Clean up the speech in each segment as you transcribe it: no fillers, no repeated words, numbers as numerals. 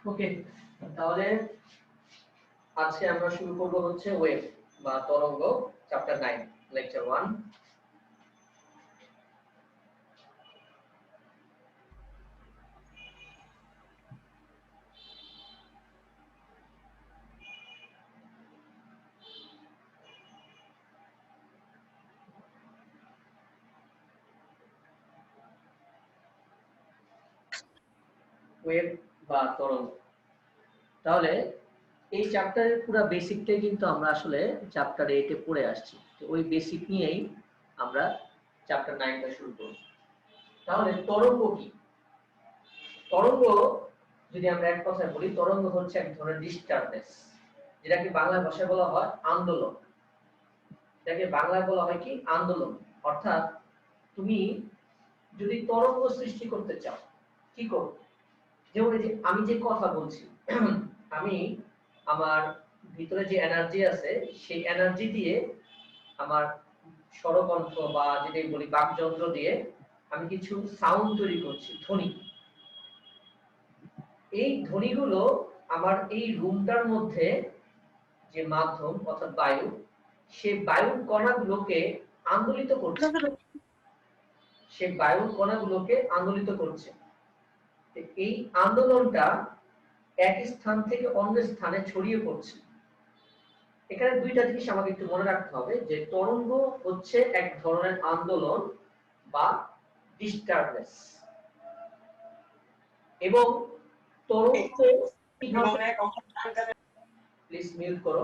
ওকে, তাহলে আজকে আমরা শুরু করব হচ্ছে ওয়েভ বা তরঙ্গ চ্যাপ্টার 9 লেকচার 1। ওয়েভ বা তরঙ্গ, তাহলে এই চ্যাপ্টারের পুরো বেসিকটাই কিন্তু আমরা আসলে চ্যাপ্টার 8 এ পড়ে আসছি। তো ওই বেসিক নিয়েই আমরা চ্যাপ্টার 9টা শুরু করব। তাহলে তরঙ্গ কি? তরঙ্গ যদি আমরা এক কথায় বলি, তরঙ্গ হচ্ছে এক ধরনের ডিস্টারবেন্স, যেটাকে বাংলা ভাষায় বলা হয় আন্দোলন। এটাকে বাংলায় বলা হয় কি? আন্দোলন। অর্থাৎ তুমি যদি তরঙ্গ সৃষ্টি করতে চাও, কি করো? যেমন এই যে আমি যে কথা বলছি, আমি আমার ভিতরে যে এনার্জি আছে সেই এনার্জি দিয়ে আমার স্বরকণ্ঠ বা যেটাই বলি বাকযন্ত্র দিয়ে আমি কিছু সাউন্ড তৈরি করছি, ধ্বনি। এই ধ্বনিগুলো আমার এই রুমটার মধ্যে যে মাধ্যম অর্থাৎ বায়ু, সেই বায়ুর কণাগুলোকে আন্দোলিত করছে, সেই বায়ুর কণাগুলোকে আন্দোলিত করছে। এই আন্দোলনটা এক স্থান থেকে অন্য স্থানে ছড়িয়ে পড়ছে। এখানে দুইটা জিনিস আমাকে একটু মনে রাখতে হবে, যে তরঙ্গ হচ্ছে এক ধরনের আন্দোলন বা ডিস্টারবেন্স, এবং তরঙ্গ কিভাবে, প্লিজ মিউট করো,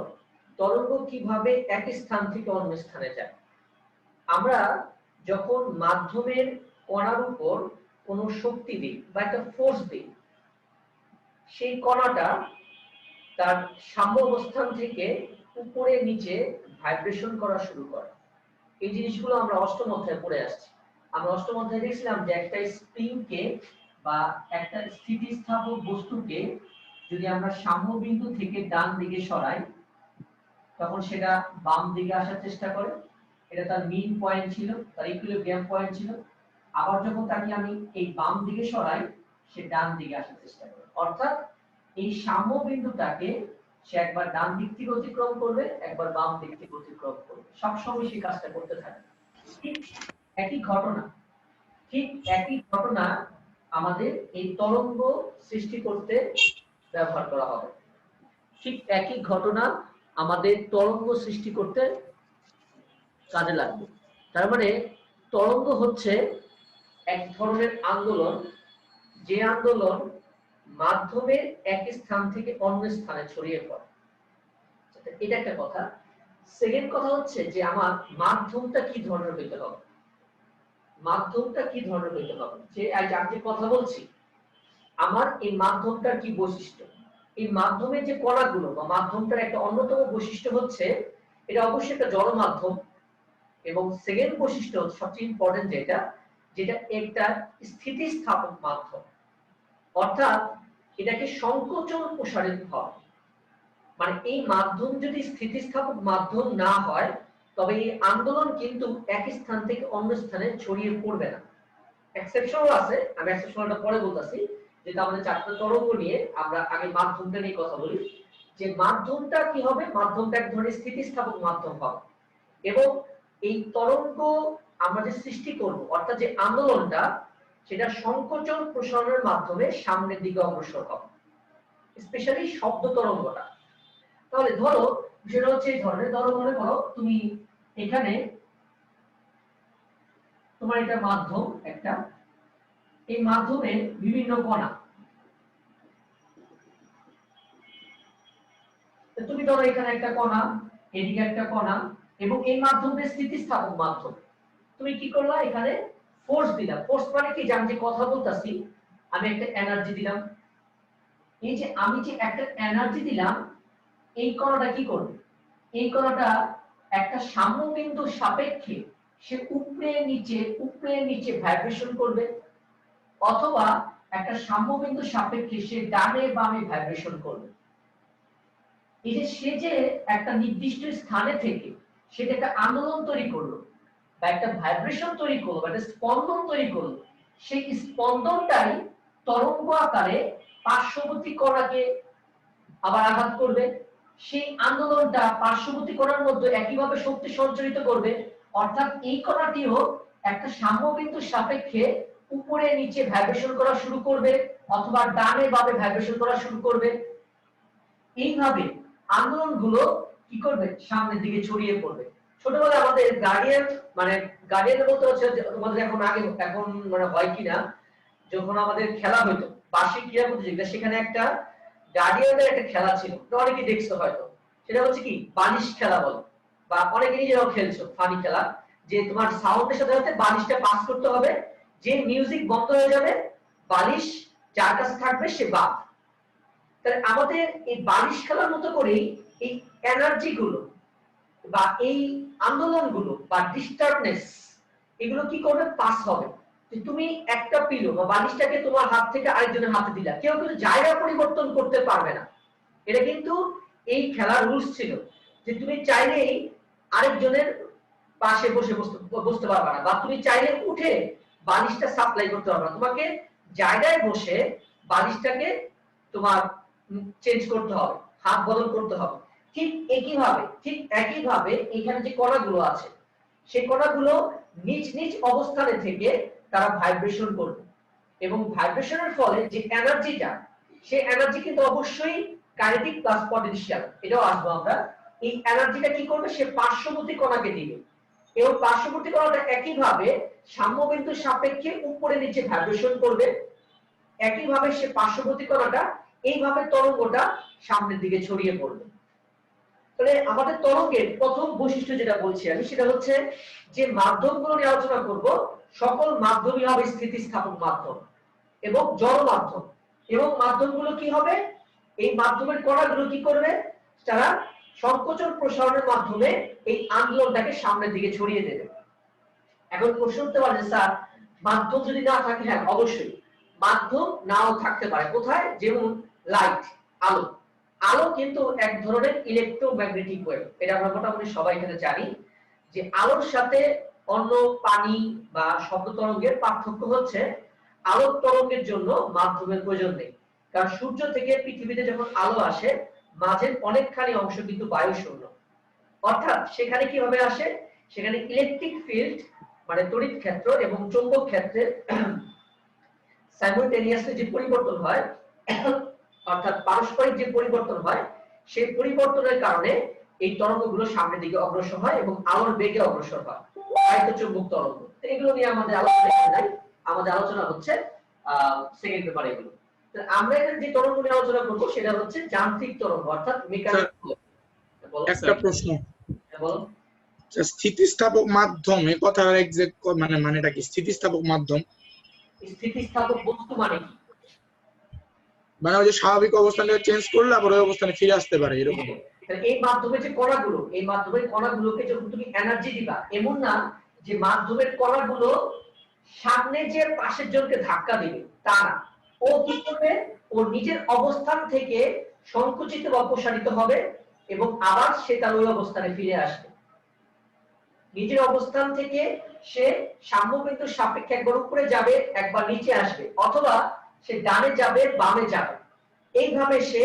তরঙ্গ কিভাবে এক স্থান থেকে অন্য স্থানে যায়। আমরা যখন মাধ্যমের কণার উপর কোনো শক্তি দিই বা একটা ফোর্স দিই, সেই কণাটা তার সাম্য অবস্থান থেকে উপরে নিচে ভাইব্রেশন করা শুরু করে। এই জিনিসগুলো আমরা অষ্টম অধ্যায়ে পড়ে আসছি। আমরা অষ্টম অধ্যায়ে দেখছিলাম যে একটা স্প্রিংকে বা একটা স্থিতিস্থাপক বস্তুকে যদি আমরা সাম্য বিন্দু থেকে ডান দিকে সরাই, তখন সেটা বাম দিকে আসার চেষ্টা করে। এটা তার মিন পয়েন্ট ছিল, তার ইকুইলিব্রিয়াম পয়েন্ট ছিল। আবার যখন তাকে আমি এই বাম দিকে সরাই, সে ডান দিকে আসার চেষ্টা করে। অর্থাৎ এই সাম্য বিন্দুটাকে সে একবার ডান দিক থেকে অতিক্রম করবে, একবার বাম দিক থেকে অতিক্রম করবে, সবসময় সেই কাজটা করতে থাকে। ঠিক একই ঘটনা, ঠিক একই ঘটনা আমাদের এই তরঙ্গ সৃষ্টি করতে ব্যবহার করা হবে। ঠিক একই ঘটনা আমাদের তরঙ্গ সৃষ্টি করতে কাজে লাগবে। তার মানে তরঙ্গ হচ্ছে এক ধরনের আন্দোলন, যে আন্দোলন মাধ্যমের এক স্থান থেকে অন্য স্থানে ছড়িয়ে পড়ে। এটা একটা কথা। সেকেন্ড কথা হচ্ছে যে আমার মাধ্যমটা কি ধরনের হইতে হবে। মাধ্যমটা কি ধরনের হইতে হবে, যে আমি যে কথা বলছি, আমার এই মাধ্যমটার কি বৈশিষ্ট্য। এই মাধ্যমের যে কণাগুলো বা মাধ্যমটার একটা অন্যতম বৈশিষ্ট্য হচ্ছে এটা অবশ্যই একটা জড় মাধ্যম, এবং সেকেন্ড বৈশিষ্ট্য হচ্ছে সবচেয়ে ইম্পর্টেন্ট, যেটা যেটা একটা স্থিতিস্থাপক মাধ্যম। অর্থাৎ এটাকে সংকোচন প্রসারিত হয়। মানে এই মাধ্যম যদি স্থিতিস্থাপক মাধ্যম না হয়, তবে এই আন্দোলন কিন্তু এক স্থান থেকে অন্য স্থানে ছড়িয়ে পড়বে না। এক্সেপশনও আছে, আমি এক্সেপশনটা পরে বলতাছি। যেটা আমাদের চারটা তরঙ্গ নিয়ে, আমরা আগে মাধ্যমটা নিয়ে কথা বলি, যে মাধ্যমটা কি হবে। মাধ্যমটা এক ধরনের স্থিতিস্থাপক মাধ্যম হবে, এবং এই তরঙ্গ আমরা যে সৃষ্টি করব, অর্থাৎ যে আন্দোলনটা, সেটা সংকোচন প্রসারণের মাধ্যমে সামনের দিকে অগ্রসর হবে, স্পেশালি শব্দ তরঙ্গটা। তাহলে ধরো যেটা হচ্ছে এই ধরনের, ধরো মনে করো তুমি এখানে তোমার এটা মাধ্যম একটা, এই মাধ্যমে বিভিন্ন কণা, তুমি ধরো এখানে একটা কণা, এদিকে একটা কণা, এবং এই মাধ্যমটা স্থিতিস্থাপক মাধ্যম। তুমি কি করলা, এখানে ফোর্স দিলাম। ফোর্স মানে কি, যে আমি যে কথা বলতাছি, আমি একটা এনার্জি দিলাম। এই যে আমি যে একটা এনার্জি দিলাম, এই কণাটা কি করবে, এই কণাটা একটা সাম্য বিন্দুর সাপেক্ষে সে উপরে নিচে ভাইব্রেশন করবে, অথবা একটা সাম্য বিন্দুর সাপেক্ষে সে ডানে বামে ভাইব্রেশন করবে। এই যে সে যে একটা নির্দিষ্ট স্থানে থেকে সেটা একটা আন্দোলন তৈরি করলো, বা একটা ভাইব্রেশন তৈরি করলো, বা একটা স্পন্দন তৈরি করলো, সেই স্পন্দনটাই তরঙ্গ আকারে পার্শ্ববর্তী কণাকে আবার আঘাত করবে, সেই আন্দোলনটা পার্শ্ববর্তী কণার মধ্যে একইভাবে শক্তি সঞ্চারিত করবে, অর্থাৎ এই কণাটিও একটা সাম্যবিন্দুর সাপেক্ষে উপরে নিচে ভাইব্রেশন করা শুরু করবে অথবা ডানে বামে ভাইব্রেশন করা শুরু করবে। এইভাবে আন্দোলনগুলো কি করবে, সামনের দিকে ছড়িয়ে পড়বে। ছোটবেলায় আমাদের গার্ডিয়ান বলতে হচ্ছে তোমাদের এখন মানে হয় কিনা, যখন আমাদের খেলা হইতো বার্ষিক ক্রীড়া প্রতিযোগিতা, সেখানে একটা গার্ডিয়ানের একটা খেলা ছিল, অনেকে দেখছো হয়তো, সেটা হচ্ছে কি বালিশ খেলা বলে, বা অনেকে নিজেরাও খেলছো ফানি খেলা, যে তোমার সাউন্ডের সাথে সাথে বালিশটা পাস করতে হবে, যে মিউজিক বন্ধ হয়ে যাবে বালিশ যার কাছে থাকবে সে বাদ। তাহলে আমাদের এই বালিশ খেলার মতো করেই এই এনার্জি গুলো বা এই আন্দোলনগুলো বা ডিস্টার্বনেস এগুলো কি করবে, পাস হবে। তুমি একটা পিলো বা বালিশটাকে তোমার হাত থেকে আরেকজনের হাতে দিলা, কেউ কিন্তু জায়গা পরিবর্তন করতে পারবে না। এটা কিন্তু এই খেলার রুলস ছিল যে তুমি চাইলেই আরেকজনের পাশে বসতে পারবে না, বা তুমি চাইলে উঠে বালিশটা সাপ্লাই করতে পারবে না, তোমাকে জায়গায় বসে বালিশটাকে তোমার চেঞ্জ করতে হবে, হাত বদল করতে হবে। ঠিক একইভাবে এখানে যে কণাগুলো আছে সেই কণাগুলো নিজ নিজ অবস্থানে থেকে তারা ভাইব্রেশন করবে, এবং ভাইব্রেশনের ফলে যে এনার্জিটা, সেই এনার্জি কিন্তু অবশ্যই কাইনেটিক প্লাস পটেনশিয়াল, এটাও আসবো আমরা। এই এনার্জিটা কি করবে, সে পার্শ্ববর্তী কণাকে দিবে, এবং পার্শ্ববর্তী কণাটা একইভাবে সাম্যবিন্দুর সাপেক্ষে উপরে নিচে ভাইব্রেশন করবে। একইভাবে সে পার্শ্ববর্তী কণাটা এইভাবে তরঙ্গটা সামনের দিকে ছড়িয়ে পড়বে। তাহলে আমাদের তরঙ্গের প্রথম বৈশিষ্ট্য যেটা বলছি আমি, সেটা হচ্ছে যে মাধ্যমগুলো নিয়ে আলোচনা করব, সকল মাধ্যমই হবে স্থিতিস্থাপক মাধ্যম এবং জড় মাধ্যম। এবং মাধ্যমগুলো কি হবে, এই মাধ্যমের কণাগুলো কি করবে, তারা সংকোচন প্রসারণের মাধ্যমে এই আন্দোলনটাকে সামনের দিকে ছড়িয়ে দেবে। এখন প্রশ্ন উঠতে পারে যে স্যার মাধ্যম যদি না থাকে, হ্যাঁ অবশ্যই মাধ্যম নাও থাকতে পারে। কোথায়, যেমন লাইট, আলো। আলো কিন্তু এক ধরনের ইলেকট্রোম্যাগনেটিক ওয়েভ, এটা আমরা মোটামুটি সবাই এখানে জানি যে আলোর সাথে অন্য পানি বা শব্দ তরঙ্গের পার্থক্য হচ্ছে আলোক তরঙ্গের জন্য মাধ্যমের প্রয়োজন নেই, কারণ সূর্য থেকে পৃথিবীতে যখন আলো আসে মাঝের অনেকখানি অংশ কিন্তু বায়ু শূন্য, অর্থাৎ সেখানে কিভাবে আসে, সেখানে ইলেকট্রিক ফিল্ড মানে তড়িৎ ক্ষেত্র এবং চৌম্বক ক্ষেত্রের সাইমultaneously যে পরিবর্তন হয়, অর্থাৎ পারস্পরিক যে পরিবর্তন হয়, সেই পরিবর্তনের কারণে এই তরঙ্গগুলো সামনের দিকে অগ্রসর হয় এবং আলোর বেগে অগ্রসর হয়, আয়ত চুম্বক তরঙ্গ। এগুলো নিয়ে আমাদের আলোচনা নাই, আমাদের আলোচনা হচ্ছে সেকেন্ড পেপার এগুলো। আমরা এখানে যে তরঙ্গ নিয়ে আলোচনা করব সেটা হচ্ছে যান্ত্রিক তরঙ্গ, অর্থাৎ মেকানিক্যাল। একটা প্রশ্ন, বলো। স্থিতিস্থাপক মাধ্যম এই কথার এক্সাক্ট মানেটা কি? স্থিতিস্থাপক মাধ্যম, স্থিতিস্থাপক বস্তু মানে কি? মানে ওই যে স্বাভাবিক অবস্থান থেকে চেঞ্জ করলে আবার ওই অবস্থানে ফিরে আসতে পারে এরকম। এই মাধ্যমে যে কণাগুলো, এই মাধ্যমের কণাগুলোকে যখন তুমি এনার্জি দিবা, এমন না যে মাধ্যমের কণাগুলো সামনে যে পাশের জনকে ধাক্কা দিবে, তা না। ও কি করবে, ওর নিজের অবস্থান থেকে সংকুচিত বা অপসারিত হবে এবং আবার সে তার ওই অবস্থানে ফিরে আসবে। নিজের অবস্থান থেকে সে সাম্যবিন্দুর সাপেক্ষে একবার উপরে যাবে, একবার নিচে আসবে, অথবা সে ডানে যাবে বামে যাবে, এইভাবে সে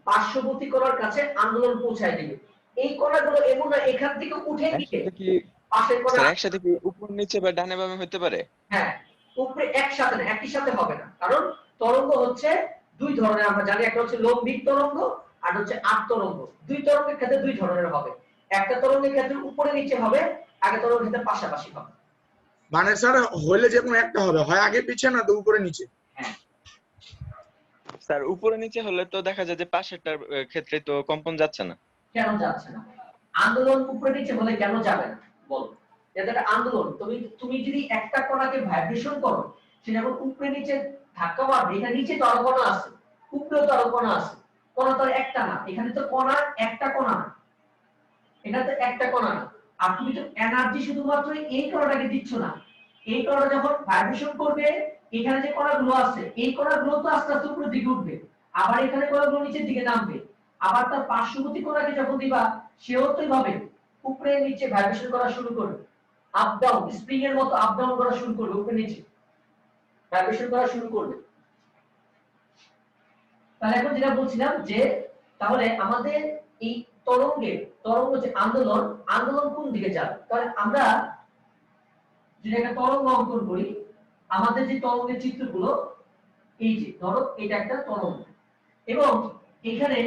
পার্শ্ববর্তী কণার কাছে আন্দোলন পৌঁছায় দিবে। এই কণাগুলো এমন না এখান থেকে উঠে গিয়ে পাশের কণা একসাথে কি উপর নিচে বা ডানে বামে হতে পারে? হ্যাঁ, উপরে একসাথে না, একই সাথে হবে না, কারণ তরঙ্গ হচ্ছে দুই ধরনের আমরা জানি, একটা হচ্ছে লম্বিক তরঙ্গ আর হচ্ছে আট তরঙ্গ। দুই তরঙ্গের ক্ষেত্রে দুই ধরনের হবে, একটা তরঙ্গের ক্ষেত্রে উপরে নিচে হবে, আগে তরঙ্গের ক্ষেত্রে পাশাপাশি হবে। মানে স্যার হইলে যে কোনো একটা হবে, হয় আগে পিছে না তো উপরে নিচে। হ্যাঁ স্যার উপরে নিচে হলে তো দেখা যায় যে পাশেরটার ক্ষেত্রে তো কম্পন যাচ্ছে না। কেন যাচ্ছে না? আন্দোলন উপরে নিচে হলে কেন যাবে না বলো? এটা একটা আন্দোলন, তুমি যদি একটা কণাকে ভাইব্রেশন করো, সে যখন উপরে নিচে ধাক্কা মারবে, এখানে নিচে তো আরো কণা আছে, উপরেও তো আরো কণা আছে, কণা তো একটা না, এখানে তো কণা একটা কণা না, এখানে তো একটা কণা না। আর তুমি তো এনার্জি শুধুমাত্র এই কণাটাকে দিচ্ছ না, এই কণাটা যখন ভাইব্রেশন করবে এখানে যে কণাগুলো আছে এই কণাগুলো তো আস্তে আস্তে উপরের দিকে উঠবে, আবার এখানে কণাগুলো নিচের দিকে নামবে, আবার তার পার্শ্ববর্তী কণাকে যখন দিবা সেও তো এইভাবে উপরে নিচে ভাইব্রেশন করা শুরু করবে, আপ ডাউন, স্প্রিং এর মতো আপ ডাউন করা শুরু করবে, উপরে নিচে ভাইব্রেশন করা শুরু করবে। তাহলে এখন যেটা বলছিলাম যে তাহলে আমাদের এই তরঙ্গ যে আন্দোলন কোন দিকে যাবে, তাহলে আমরা যদি একটা তরঙ্গ অঙ্কন করি, আমাদের যে তরঙ্গের চিত্রগুলো, এই যে ধরো এটা একটা তরঙ্গ, এবং এখানে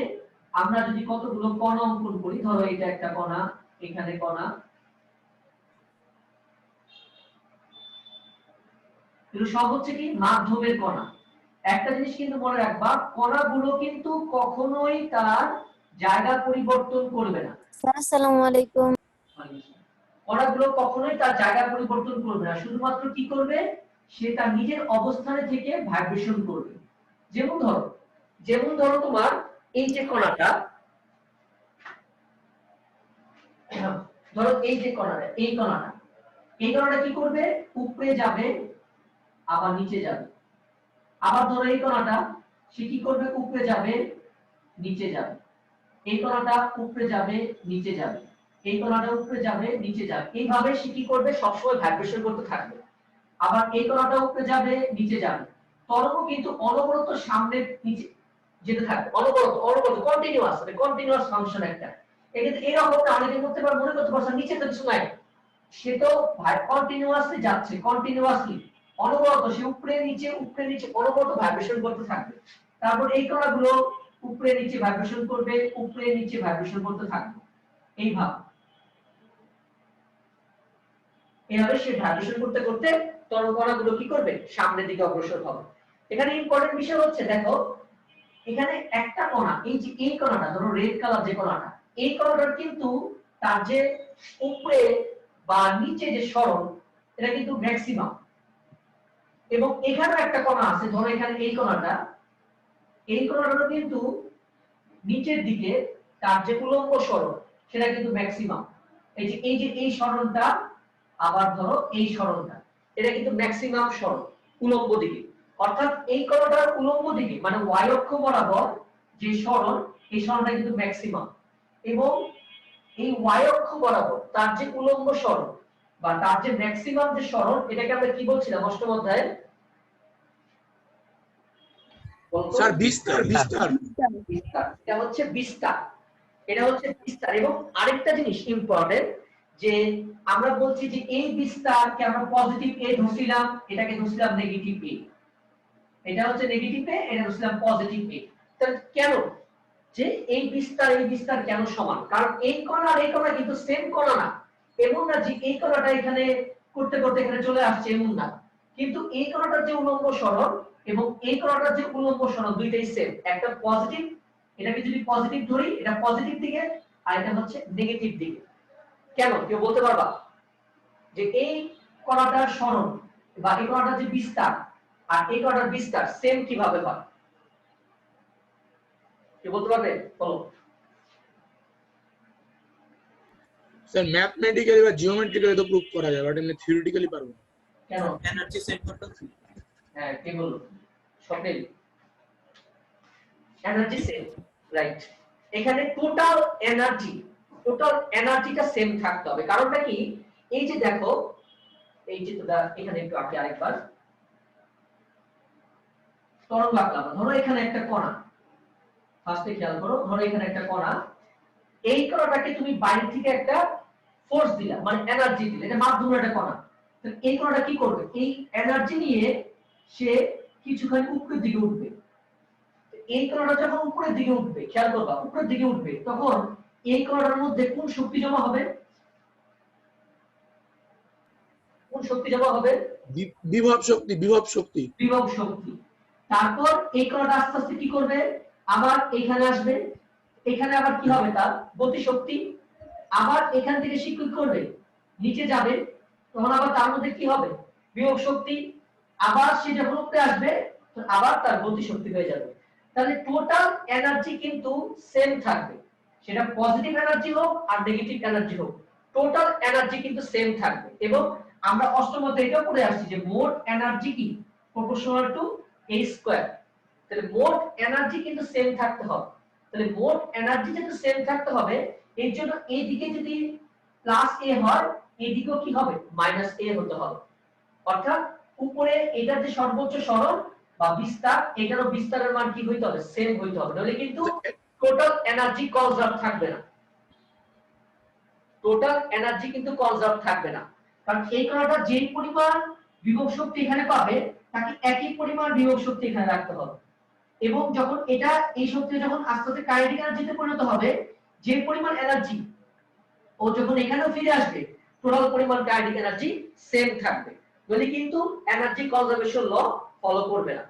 আমরা যদি কতগুলো কণা অঙ্কন করি, ধরো এটা একটা কণা, এখানে কণা, এগুলো সব হচ্ছে কি মাধ্যমের কণা। একটা জিনিস কিন্তু মনে রাখবা, কণাগুলো কিন্তু কখনোই তার জায়গা পরিবর্তন করবে না। স্যার আসসালামু আলাইকুম। কণাগুলো কখনোই তার জায়গা পরিবর্তন করবে না, শুধুমাত্র কি করবে, সে তার নিজের অবস্থানে থেকে ভাইব্রেশন করবে। যেমন ধরো তোমার এই যে কণাটা, ধরো এই যে কণাটা কি করবে, উপরে যাবে আবার নিচে যাবে। আবার ধরো এই কণাটা, সে কি করবে, উপরে যাবে নিচে যাবে। এই কণাটা উপরে যাবে নিচে যাবে, এই কণাটা উপরে যাবে নিচে যাবে, এইভাবে সে কি করবে, সবসময় ভাইব্রেশন করতে থাকবে। আবার এই কণাটা উপরে যাবে নিচে যাবে। তরঙ্গ কিন্তু অনবরত সামনে নিচে যেতে থাকবে, অনবরত কন্টিনিউয়াস ফাংশন একটা। এক্ষেত্রে এরকম না, অনেকে করতে পারে, মনে করতে পারছে নিচে তো কিছু নাই, সে তো কন্টিনিউয়াসলি যাচ্ছে, কন্টিনিউয়াসলি অনবরত সে উপরে নিচে অনবরত ভাইব্রেশন করতে থাকবে। তারপর এই কণাগুলো উপরে নিচে ভাইব্রেশন করবে, উপরে নিচে ভাইব্রেশন করতে থাকবে, এইভাবে সে ভাইব্রেশন করতে করতে তরঙ্গ কণাগুলো কি করবে, সামনের দিকে অগ্রসর হবে। এখানে ইম্পর্টেন্ট বিষয় হচ্ছে, দেখো এখানে একটা কণা, এই যে এই কণাটা, ধরো রেড কালার যে কণাটা, এই কণাটার কিন্তু তার যে উপরে বা নিচে যে সরণ, এটা কিন্তু ম্যাক্সিমাম। এবং এখানে একটা কণা আছে, ধরো এখানে এই কণাটারও কিন্তু নিচের দিকে তার যে উলম্ব সরণ, সেটা কিন্তু ম্যাক্সিমাম। এই সরণটা, আবার ধরো এই সরণটা, এটা কিন্তু ম্যাক্সিমাম সরণ উলম্ব দিকে। অর্থাৎ এই কণাটার উলম্ব দিকে মানে y অক্ষ বরাবর যে সরণ, এই সরণটা কিন্তু ম্যাক্সিমাম। এবং এই y অক্ষ বরাবর তার যে উলম্ব সরণ বা তার যে ম্যাক্সিমাম যে সরণ, এটাকে আমরা কি বলছিলাম অষ্টম অধ্যায়ে? স্যার বিস্তার। এটা হচ্ছে বিস্তার, এবং আরেকটা জিনিস ইম্পর্টেন্ট, যে আমরা বলছি যে এই বিস্তারকে আমরা পজিটিভ এ ধরছিলাম, এটাকে ধরছিলাম নেগেটিভ এ, এটা হচ্ছে নেগেটিভ এ, এটা ধরছিলাম পজিটিভ এ। তাহলে কেন, যে এই বিস্তার কেন সমান? কারণ এই কণা আর এই কণা কিন্তু সেম কণা না, এমন না যে এই কণাটা এখানে করতে করতে এখানে চলে আসছে, এমন না। কিন্তু এই কণাটার যে উলম্ব সরণ এবং এই কণাটার যে উলম্ব সরণ, দুইটাই সেম। একটা পজিটিভ, এটাকে যদি পজিটিভ ধরি, এটা পজিটিভ দিকে, আর এটা হচ্ছে নেগেটিভ দিকে। কেন, কেউ বলতে পারবা যে এই কণাটার সরণ বা এই কণাটার যে বিস্তার আর এই কণাটার বিস্তার সেম কিভাবে হয়? কেউ বলতে পারবে? বলো। স্যার ম্যাথমেটিক্যালি বা জিওমেট্রিক্যালি তো প্রুফ করা যায়, বাট এমনি থিওরিটিক্যালি পারবো না। কেন? এনার্জি সেট করতে। হ্যাঁ, কে বলল? স্বপ্নিল। Energy same, right. এখানে টোটাল এনার্জিটা সেম থাকতে হবে। কারণটা কি, এই যে দেখো, এই চিত্রটা এখানে একটু আঁকি আরেকবার। তরঙ্গ আঁকলাম, ধরো এখানে একটা কণা, ফার্স্টে খেয়াল করো, ধরো এখানে একটা কণা, এই কণাটাকে তুমি বাইরে থেকে একটা ফোর্স দিলা, মানে এনার্জি দিলে, এটা মাধ্যমে একটা কণা। তো এই কণাটা কি করবে, এই এনার্জি নিয়ে সে কিছুখানি উপরের দিকে উঠবে। এই কণাটা যখন উপরের দিকে উঠবে, খেয়াল করবা, উপরের দিকে উঠবে, তখন এই কণাটার মধ্যে কোন শক্তি জমা হবে? বিভব শক্তি। তারপর এই কণাটা আস্তে আস্তে কি করবে, আবার এখানে আসবে, এখানে আবার কি হবে, তার গতি শক্তি। আবার এখান থেকে সে কি করবে, নিচে যাবে, তখন আবার তার মধ্যে কি হবে, বিভব শক্তি। আবার সে যখন উপরে আসবে, আবার তার গতি শক্তি হয়ে যাবে। তাহলে টোটাল এনার্জি কিন্তু সেম থাকবে, সেটা পজিটিভ এনার্জি হোক আর নেগেটিভ এনার্জি হোক, টোটাল এনার্জি কিন্তু সেম থাকবে। এবং আমরা অষ্টম অধ্যায়ে এটা পড়ে আসছি যে মোট এনার্জি কি প্রপোর্শনাল টু a স্কয়ার। তাহলে মোট এনার্জি কিন্তু সেম থাকতে হবে। তাহলে মোট এনার্জি যেহেতু সেম থাকতে হবে, এর জন্য এই দিকে যদি প্লাস a হয়, এই দিকেও কি হবে, মাইনাস a হতে হবে। অর্থাৎ উপরে এটার যে সর্বোচ্চ সরণ বা বিস্তার, এটারও বিস্তারের মান কি হইতে হবে, সেম হইতে হবে, নইলে কিন্তু টোটাল এনার্জি কনজার্ভ থাকবে না। টোটাল এনার্জি কিন্তু কনজার্ভ থাকবে না, কারণ এই কণাটা যে পরিমাণ বিভব শক্তি এখানে পাবে তাকে একই পরিমাণ বিভব শক্তি এখানে রাখতে হবে, এবং যখন এটা এই শক্তি যখন আস্তে আস্তে কাইনেটিক এনার্জিতে পরিণত হবে, যে পরিমাণ এনার্জি ও যখন এখানেও ফিরে আসবে টোটাল পরিমাণ কাইনেটিক এনার্জি সেম থাকবে, বলে কিন্তু এনার্জি কনজারভেশন ল ফলো করবে না,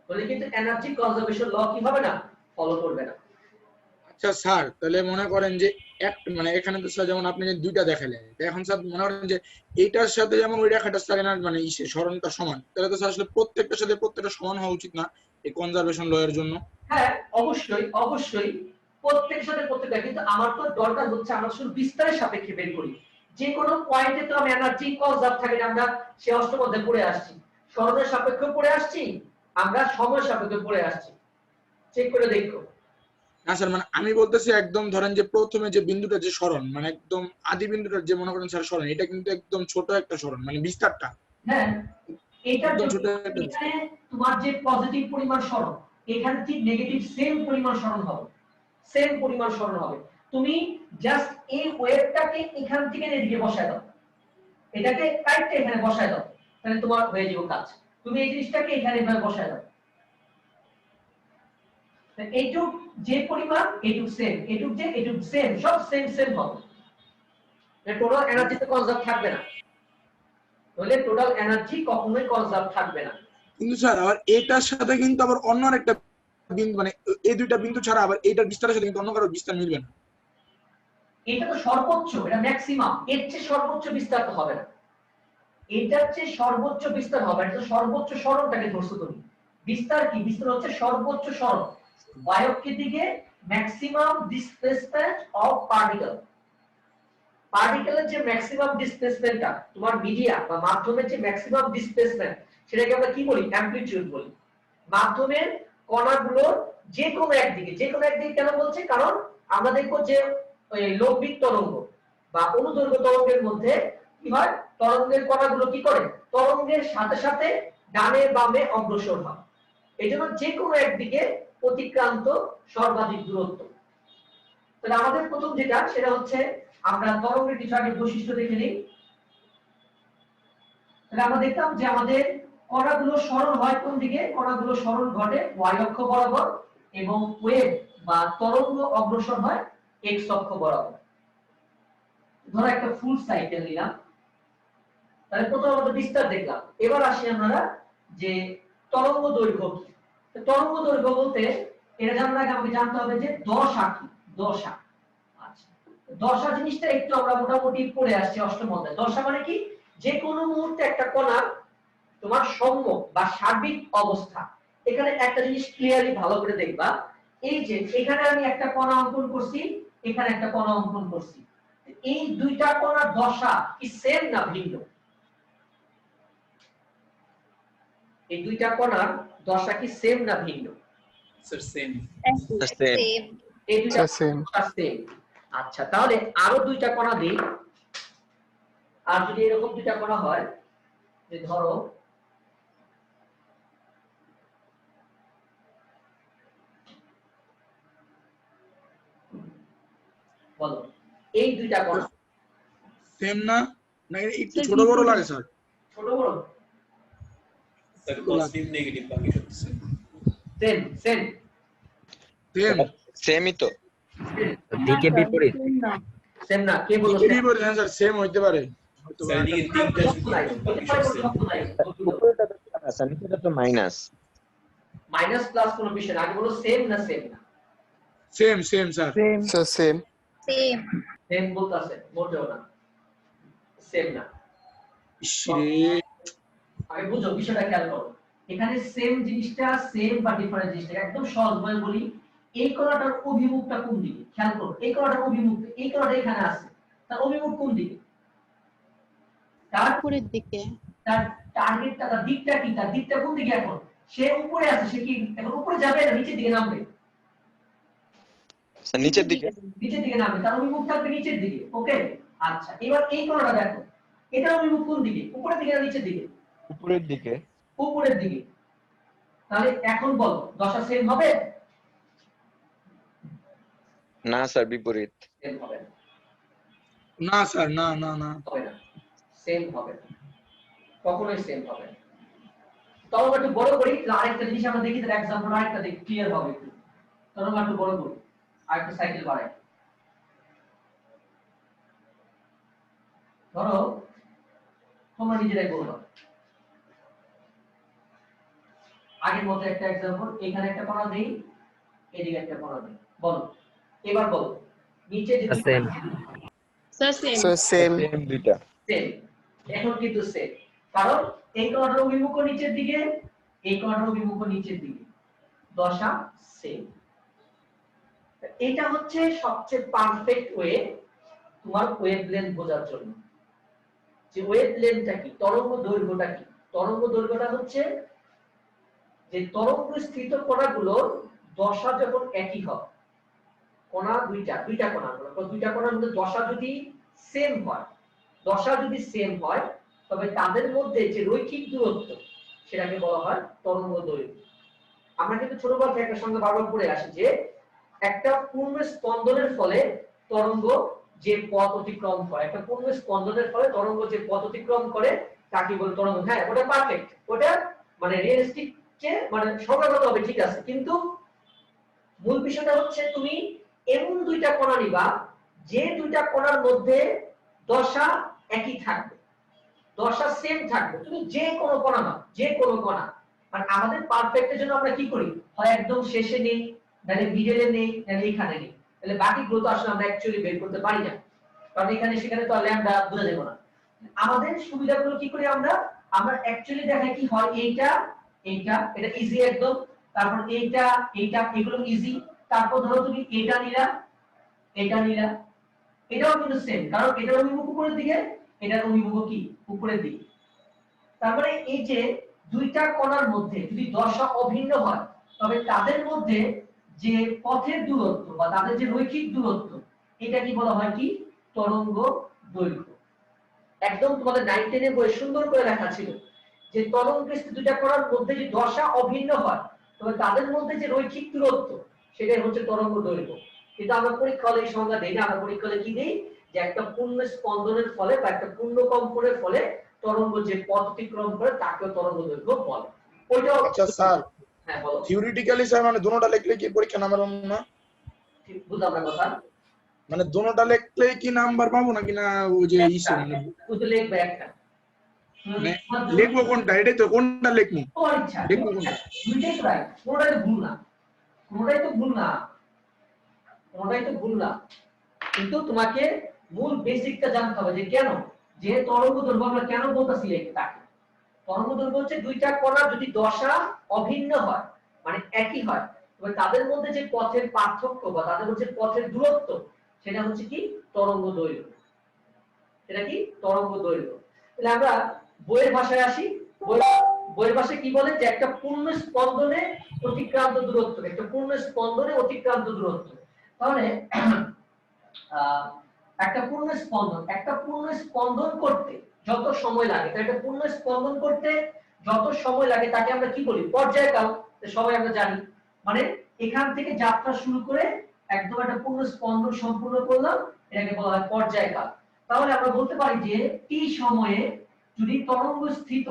বলে কিন্তু এনার্জি কনজারভেশন ল কি হবে না, ফলো করবে না। আচ্ছা স্যার, তাহলে মনে করেন যে এক মানে এখানে তো স্যার যেমন আপনি যে দুইটা দেখালেন, এখন স্যার মনে করেন যে এইটার সাথে যেমন ওই রেখাটা স্যার এনার মানে ইসে সরণটা সমান, তাহলে তো স্যার আসলে প্রত্যেকটার সাথে প্রত্যেকটা সমান হওয়া উচিত না এই কনজারভেশন ল এর জন্য? হ্যাঁ অবশ্যই অবশ্যই, প্রত্যেকের সাথে প্রত্যেকটা, কিন্তু আমার তো দরকার হচ্ছে আমরা শুধু বিস্তারের সাপেক্ষে বের করি, যে কোনো পয়েন্টে তো আমি এনার্জি কনজার্ভ থাকে, আমরা সে অষ্টম অধ্যায়ে পড়ে আসছি, সরণের সাপেক্ষে পড়ে আসছি, আমরা সময় সাপেক্ষে পড়ে আসছি, চেক করে দেখো। না স্যার, মানে আমি বলতেছি একদম ধরেন যে প্রথমে যে বিন্দুটা যে সরণ মানে একদম আদি বিন্দুটার যে মনে করেন স্যার সরণ, এটা কিন্তু একদম ছোট একটা সরণ মানে বিস্তারটা হ্যাঁ এটা একদম ছোট যখন একটা বিস্তার। এখানে তোমার যে পজিটিভ পরিমাণ সরণ, এখানে ঠিক নেগেটিভ সেম পরিমাণ সরণ হবে, সেম পরিমাণ সরণ হবে, তুমি জাস্ট এই ওয়েভটাকে এখান থেকে এদিকে বসায় দাও, এটাকে কাইটটা এখানে বসায় দাও, তাহলে তোমার হয়ে যাবে কাজ, তুমি এই জিনিসটাকে এখানে এভাবে বসায় দাও, এইটুক যে পরিমাণ এইটুক সেম, এইটুক যে এইটুক সেম, সব সেম সেম হবে, টোটাল এনার্জি তো কনজার্ভ থাকবে না, তাহলে টোটাল এনার্জি কখনোই কনজার্ভ থাকবে না। কিন্তু স্যার আবার এটার সাথে কিন্তু আবার অন্য একটা বিন্দু মানে এই দুইটা বিন্দু ছাড়া আবার এইটার বিস্তারের সাথে কিন্তু অন্য কারো বিস্তার মিলবে না। এটা তো সর্বোচ্চ, এটা ম্যাক্সিমাম, এর চেয়ে সর্বোচ্চ বিস্তার তো হবে না, এটার চেয়ে সর্বোচ্চ বিস্তার হবে, এটা তো সর্বোচ্চ সরণটাকে ধরছো তুমি, বিস্তার কি, বিস্তার হচ্ছে সর্বোচ্চ সরণ, বায়কের দিকে ম্যাক্সিমাম ডিসপ্লেসমেন্ট অফ পার্টিকেল, পার্টিকেলের যে ম্যাক্সিমাম ডিসপ্লেসমেন্টটা তোমার মিডিয়া বা মাধ্যমের যে ম্যাক্সিমাম ডিসপ্লেসমেন্ট, সেটাকে আমরা কি বলি, অ্যামপ্লিটিউড বলি। মাধ্যমের কণাগুলোর যে কোনো একদিকে, যে কোনো একদিকে কেন বলছে, কারণ আমরা দেখবো যে ওই লৌকিক তরঙ্গ বা অনুদৈর্ঘ্য তরঙ্গের মধ্যে কি হয়, তরঙ্গের কণাগুলো কি করে, তরঙ্গের সাথে সাথে ডানে বামে অগ্রসর হয়, এইজন্য যে কোনো একদিকে অতিক্রান্ত সর্বাধিক দূরত্ব। তাহলে আমাদের প্রথম যেটা সেটা হচ্ছে আমরা তরঙ্গের কিছু আগে বৈশিষ্ট্য দেখে নিই। তাহলে আমরা দেখলাম যে আমাদের কণাগুলো সরণ হয় কোন দিকে, কণাগুলো সরণ ঘটে y অক্ষ বরাবর, এবং ওয়েভ বা তরঙ্গ অগ্রসর হয় x অক্ষ বরাবর। ধরো একটা ফুল সাইকেল নিলাম, তাহলে প্রথমে আমরা বিস্তার দেখলাম, এবার আসি আমরা যে তরঙ্গ দৈর্ঘ্য কি। তরঙ্গ দৈর্ঘ্য বলতে এটা জানার আগে আমাকে জানতে হবে যে দশা কি, দশা। আচ্ছা, দশা জিনিসটা একটু আমরা মোটামুটি পড়ে আসছি অষ্টম অধ্যায়ে। দশা মানে কি, যে কোনো মুহূর্তে একটা কণার তোমার সম্যক বা সার্বিক অবস্থা, এখানে একটা জিনিস ক্লিয়ারলি ভালো করে দেখবা, এই যে এখানে আমি একটা কণা অঙ্কন করছি, এখানে একটা কণা অঙ্কন করছি, এই দুইটা কণার দশা কি সেম না ভিন্ন, এই দুইটা কণার দশা কি সেম না ভিন্ন, স্যার সেম। সেম। এই দুইটা সেম। সেম। আচ্ছা, তাহলে আরো দুইটা কণা দিই, আর যদি এরকম দুইটা কণা হয়, যে ধরো বলো এই দুইটা কণা সেম না, না একটু ছোট বড় লাগে স্যার? ছোট বড় স্যার পজিটিভ নেগেটিভ বাকি সব সেম। সেম সেম সেম সেমই তো। দিকে বিপরীত। সেম না, কে বলল কি বলেন স্যার? সেম হইতে পারে হয়তো বা। স্যার এদিকে তিনটা সূত্র বাকি সব সেম। উপরেটা তো প্লাস আর নিচেটা তো মাইনাস। মাইনাস প্লাস কোনো বিষয় না, আগে বলো সেম না সেম না, same same sir. Sir same. Same same বলতাছে, মোটেও না, সেম না। ইসরে, আগে বুঝো বিষয়টা, খেয়াল করো, এখানে সেম জিনিসটা সেম বা ডিফারেন্ট জিনিসটা একদম সহজ ভাবে বলি, এই কণাটার অভিমুখটা কোন দিকে, খেয়াল করো, এই কণাটার অভিমুখ, এই কণাটা এখানে আছে, তার অভিমুখ কোন দিকে, তার উপরের দিকে। তার টার্গেটটা, তার দিকটা কি, তার দিকটা কোন দিকে, এখন সে উপরে আছে, সে কি এখন উপরে যাবে না নিচের দিকে নামবে, স্যার নিচের দিকে। নিচের দিকে নামবে, তার অভিমুখ থাকবে নিচের দিকে। ওকে, আচ্ছা, এবার এই কণাটা দেখো, এটার অভিমুখ কোন দিকে, উপরের দিকে না নিচের দিকে, উপরের দিকে। উপরের দিকে। তাহলে এখন বলো দশা সেম হবে? না স্যার, বিপরীত। সেম হবে না, না স্যার, না না না হবে না, সেম হবে না, কখনোই সেম হবে না। তরঙ্গ একটু বড় করি, আরেকটা জিনিস আমরা দেখি, তার এক্সাম্পল আরেকটা দেখি, ক্লিয়ার হবে একটু। তরঙ্গ একটু বড় করি, আরেকটা সাইকেল বাড়াই। ধরো তোমরা নিজেরাই বলবা, আগের মতো একটা এক্সাম্পল, এখানে একটা কণা দেই, এদিকে একটা কণা দেই, বলো এবার বলো নিচে যে সেম স্যার সেম। সেম দুইটা। সেম, এখন কিন্তু সেম, কারণ এই কণাটার অভিমুখ নিচের দিকে, এই কণাটার অভিমুখ নিচের দিকে, দশা সেম। এটা হচ্ছে সবচেয়ে পারফেক্ট ওয়ে তোমার ওয়েভলেন্থ বোঝার জন্য। যে ওয়েভলেন্থটা কি, তরঙ্গ দৈর্ঘ্যটা কি? তরঙ্গ দৈর্ঘ্যটা হচ্ছে যে তরঙ্গ স্থিত কণাগুলোর দশা যখন একই হয়, কণা দুইটা কণার মধ্যে দশা যদি সেম হয়, দশা যদি সেম হয়, তবে তাদের মধ্যে যে রৈখিক দূরত্ব সেটাকে বলা হয় তরঙ্গ দৈর্ঘ্য। আমরা কিন্তু ছোটবেলা থেকে একটা সঙ্গে বারবার পড়ে আসি যে একটা পূর্ণ স্পন্দনের ফলে তরঙ্গ যে পথ অতিক্রম করে, একটা পূর্ণ স্পন্দনের ফলে তরঙ্গ যে পথ অতিক্রম করে তাকে বলে তরঙ্গ। হ্যাঁ, ওটা পারফেক্ট, ওটা মানে রিয়েলিস্টিক, যে মানে সংখ্যাগত হবে ঠিক আছে, কিন্তু মূল বিষয়টা হচ্ছে তুমি এমন দুইটা কণা নিবা যে দুইটা কণার মধ্যে দশা একই থাকবে, দশা সেম থাকবে। তুমি যে কোনো কণা নাও, যে কোনো কণা। আর আমাদের পারফেক্টের জন্য আমরা কি করি, হয় একদম শেষে নেই, নাহলে মিডলে নেই, নাহলে এখানে নেই, তাহলে বাকিগুলো তো আসলে আমরা অ্যাকচুয়ালি বের করতে পারি না, কারণ এখানে সেখানে তো ল্যাম্ডা বোঝা যাবে না। আমাদের সুবিধাগুলো কি করি আমরা, আমরা অ্যাকচুয়ালি দেখাই কি হয়, এইটা এইটা এটা ইজি একদম, তারপর এইটা এইটা এগুলো ইজি, তারপর ধরো তুমি এটা নিলা, এটা নিলা, এটাও কিন্তু সেম, কারণ এটার অভিমুখ উপরের দিকে, এটার অভিমুখ কি উপরের দিকে। তারপরে এই যে দুইটা কণার মধ্যে যদি দশা অভিন্ন হয়, তবে তাদের মধ্যে যে পথের দূরত্ব বা তাদের যে রৈখিক দূরত্ব, এটা কি বলা হয় কি তরঙ্গ দৈর্ঘ্য। একদম তোমাদের 9 10 এর বইয়ে সুন্দর করে লেখা ছিল যে তরঙ্গস্থিত দুইটা কণার মধ্যে যে দশা অভিন্ন হয়, তবে তাদের মধ্যে যে রৈখিক দূরত্ব সেটাই হচ্ছে তরঙ্গ দৈর্ঘ্য। কিন্তু আমরা পরীক্ষা হলে এই সংজ্ঞা দেই না, আমরা পরীক্ষা হলে কি দেই, যে একটা পূর্ণ স্পন্দনের ফলে বা একটা পূর্ণ কম্পনের ফলে তরঙ্গ যে পথ অতিক্রম করে তাকেও তরঙ্গ দৈর্ঘ্য বলে। ওইটাও আচ্ছা স্যার, হ্যাঁ বলো, থিওরিটিক্যালি স্যার মানে দুটোটা লিখলে কি পরীক্ষা নাম্বার না? ঠিক বুঝলাম না কথা। মানে দুটোটা লিখলে কি নাম্বার পাবো নাকি না ওই যে ইসে মানে তুই তো লিখবে একটা, মানে লিখবো কোনটা, এটাই তো, কোনটা লিখবো, তোমার ইচ্ছা, লিখবো কোনটা? দুইটাই তো রাইট, কোনটাই তো ভুল না, কোনটাই তো ভুল না, কোনটাই তো ভুল না। কিন্তু তোমাকে মূল বেসিকটা জানতে হবে যে কেন, যে তরঙ্গ দৈর্ঘ্য আমরা কেন বলতাছি তাকে। তরঙ্গ দৈর্ঘ্য হচ্ছে দুইটা কণা যদি দশা অভিন্ন হয়, মানে একই হয়, তবে তাদের মধ্যে যে পথের পার্থক্য বা তাদের মধ্যে পথের দূরত্ব, সেটা হচ্ছে কি তরঙ্গ দৈর্ঘ্য। সেটা কি তরঙ্গ দৈর্ঘ্য। তাহলে আমরা বইয়ের ভাষায় আসি, বইয়ের ভাষায় কি বলে, যে একটা পূর্ণ স্পন্দনে অতিক্রান্ত দূরত্ব, একটা পূর্ণ স্পন্দনে অতিক্রান্ত দূরত্ব। তাহলে একটা পূর্ণ স্পন্দন করতে যত সময় লাগে, তাই একটা পূর্ণ স্পন্দন করতে যত সময় লাগে তাকে আমরা কি বলি, পর্যায়কাল। সবাই আমরা জানি, মানে এখান থেকে যাত্রা শুরু করে একদম একটা পূর্ণ স্পন্দন সম্পূর্ণ করলাম, এটাকে বলা হয় পর্যায়কাল। তাহলে আমরা বলতে পারি যে টি সময়ে যদি তরঙ্গ স্থিত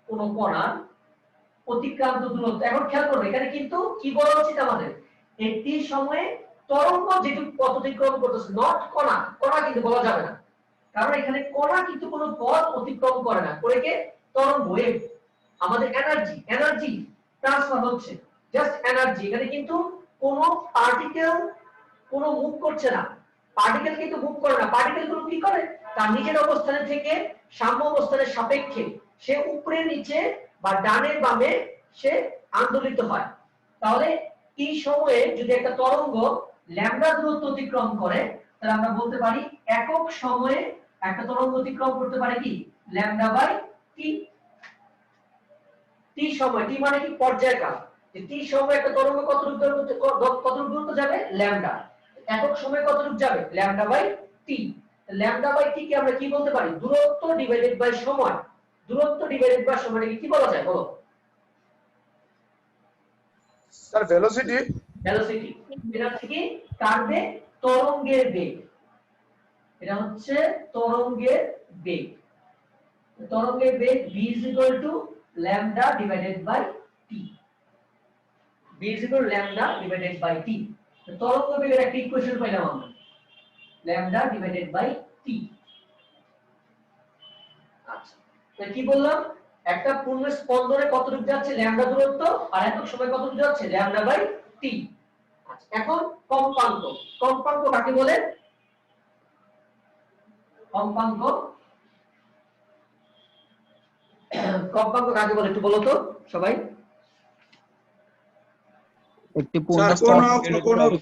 কোন কণার অতিক্রান্ত দূরত্ব, এখন খেয়াল করবে এখানে কিন্তু কি বলা উচিত আমাদের, এই টি সময়ে তরঙ্গ যেটুকু পথ অতিক্রম করতেছে, নট কণা, কণা কিন্তু বলা যাবে না, কারণ এখানে কণা কিন্তু কোনো পথ অতিক্রম করে না, করে কে তরঙ্গ, ওয়েভ, আমাদের এনার্জি ট্রান্সফার হচ্ছে, জাস্ট এনার্জি। এখানে কিন্তু কোনো পার্টিকেল কোনো মুভ করছে না, পার্টিকেল কিন্তু মুভ করে না, পার্টিকেল গুলো কি করে, তার নিজের অবস্থানে থেকে সাম্য অবস্থানের সাপেক্ষে সে উপরে নিচে বা ডানে বামে সে আন্দোলিত হয়। তাহলে এই সময়ে যদি একটা তরঙ্গ ল্যামডা দূরত্ব অতিক্রম করে, তাহলে আমরা বলতে পারি একক সময়ে একটা তরঙ্গ অতিক্রম করতে পারে কি ল্যামডা বাই টি। টি সময়, টি মানে কি পর্যায়কাল, যে টি সময় একটা তরঙ্গ কতটুকু দূরত্ব যাবে ল্যামডা, একক সময় কতটুকু যাবে lambda by T. Lambda by T কে আমরা কি বলতে পারি, দূরত্ব ডিভাইডেড বাই সময়। দূরত্ব ডিভাইডেড বাই সময়টাকে কি বলা যায় বলো, স্যার ভেলোসিটি ভেলোসিটি এটা হচ্ছে কি কার বেগ তরঙ্গের বেগ এটা হচ্ছে তরঙ্গের বেগ তরঙ্গের বেগ v lambda divided by t v lambda divided by t তরঙ্গ বেগের একটা ইকুয়েশন পাইলাম আমরা lambda divided by t আচ্ছা তো কি বললাম একটা পূর্ণ স্পন্দনে কতটুকু যাচ্ছে ল্যামডা দূরত্ব আর একক সময় কতটুকু যাচ্ছে ল্যামডা বাই টি আচ্ছা এখন কম্পাঙ্ক কম্পাঙ্ক কাকে বলে কম্পাঙ্ক কম্পাঙ্ক কাকে বলে একটু বলো তো সবাই একটি স্যার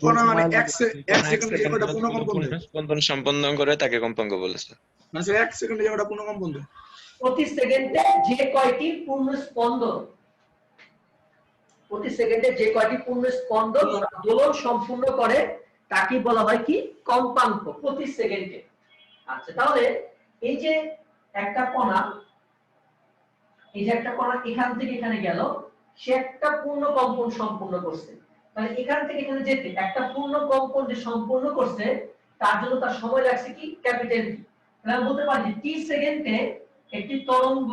কোন মানে 1 সেকেন্ডে যে কয়টা পূর্ণ কম্পন স্পন্দন সম্পন্ন করে তাকে কম্পাঙ্ক বলে স্যার মানে স্যার 1 সেকেন্ডে যে কয়টা পূর্ণ কম্পন প্রতি সেকেন্ডে যে কয়টি পূর্ণ স্পন্দন প্রতি সেকেন্ডে যে কয়টি পূর্ণ স্পন্দন দোলন সম্পূর্ণ করে তাকে বলা হয় কি কম্পাঙ্ক প্রতি সেকেন্ডে আচ্ছা তাহলে এই যে একটা কণা এখান থেকে এখানে গেল সে একটা পূর্ণ কম্পন সম্পূর্ণ করছে তাহলে এখান থেকে এখানে যেতে একটা পূর্ণ কম্পন যে সম্পূর্ণ করছে তার জন্য তার সময় লাগছে কি ক্যাপিটাল টি তাহলে আমরা বলতে পারি টি সেকেন্ডে একটি তরঙ্গ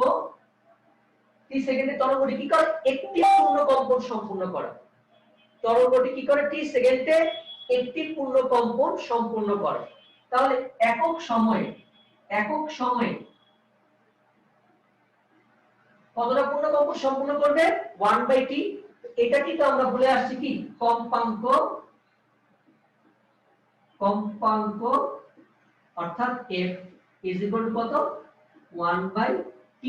টি সেকেন্ডে তরঙ্গটি কি করে একটি পূর্ণ কম্পন সম্পূর্ণ করে তরঙ্গটি কি করে টি সেকেন্ডে একটি পূর্ণ কম্পন সম্পূর্ণ করে তাহলে একক সময়ে কতটা পূর্ণ কম্পন সম্পূর্ণ করবে 1/t এটা কিন্তু আমরা বলে আসছি কি কম্পাঙ্ক অর্থাৎ f কত 1/t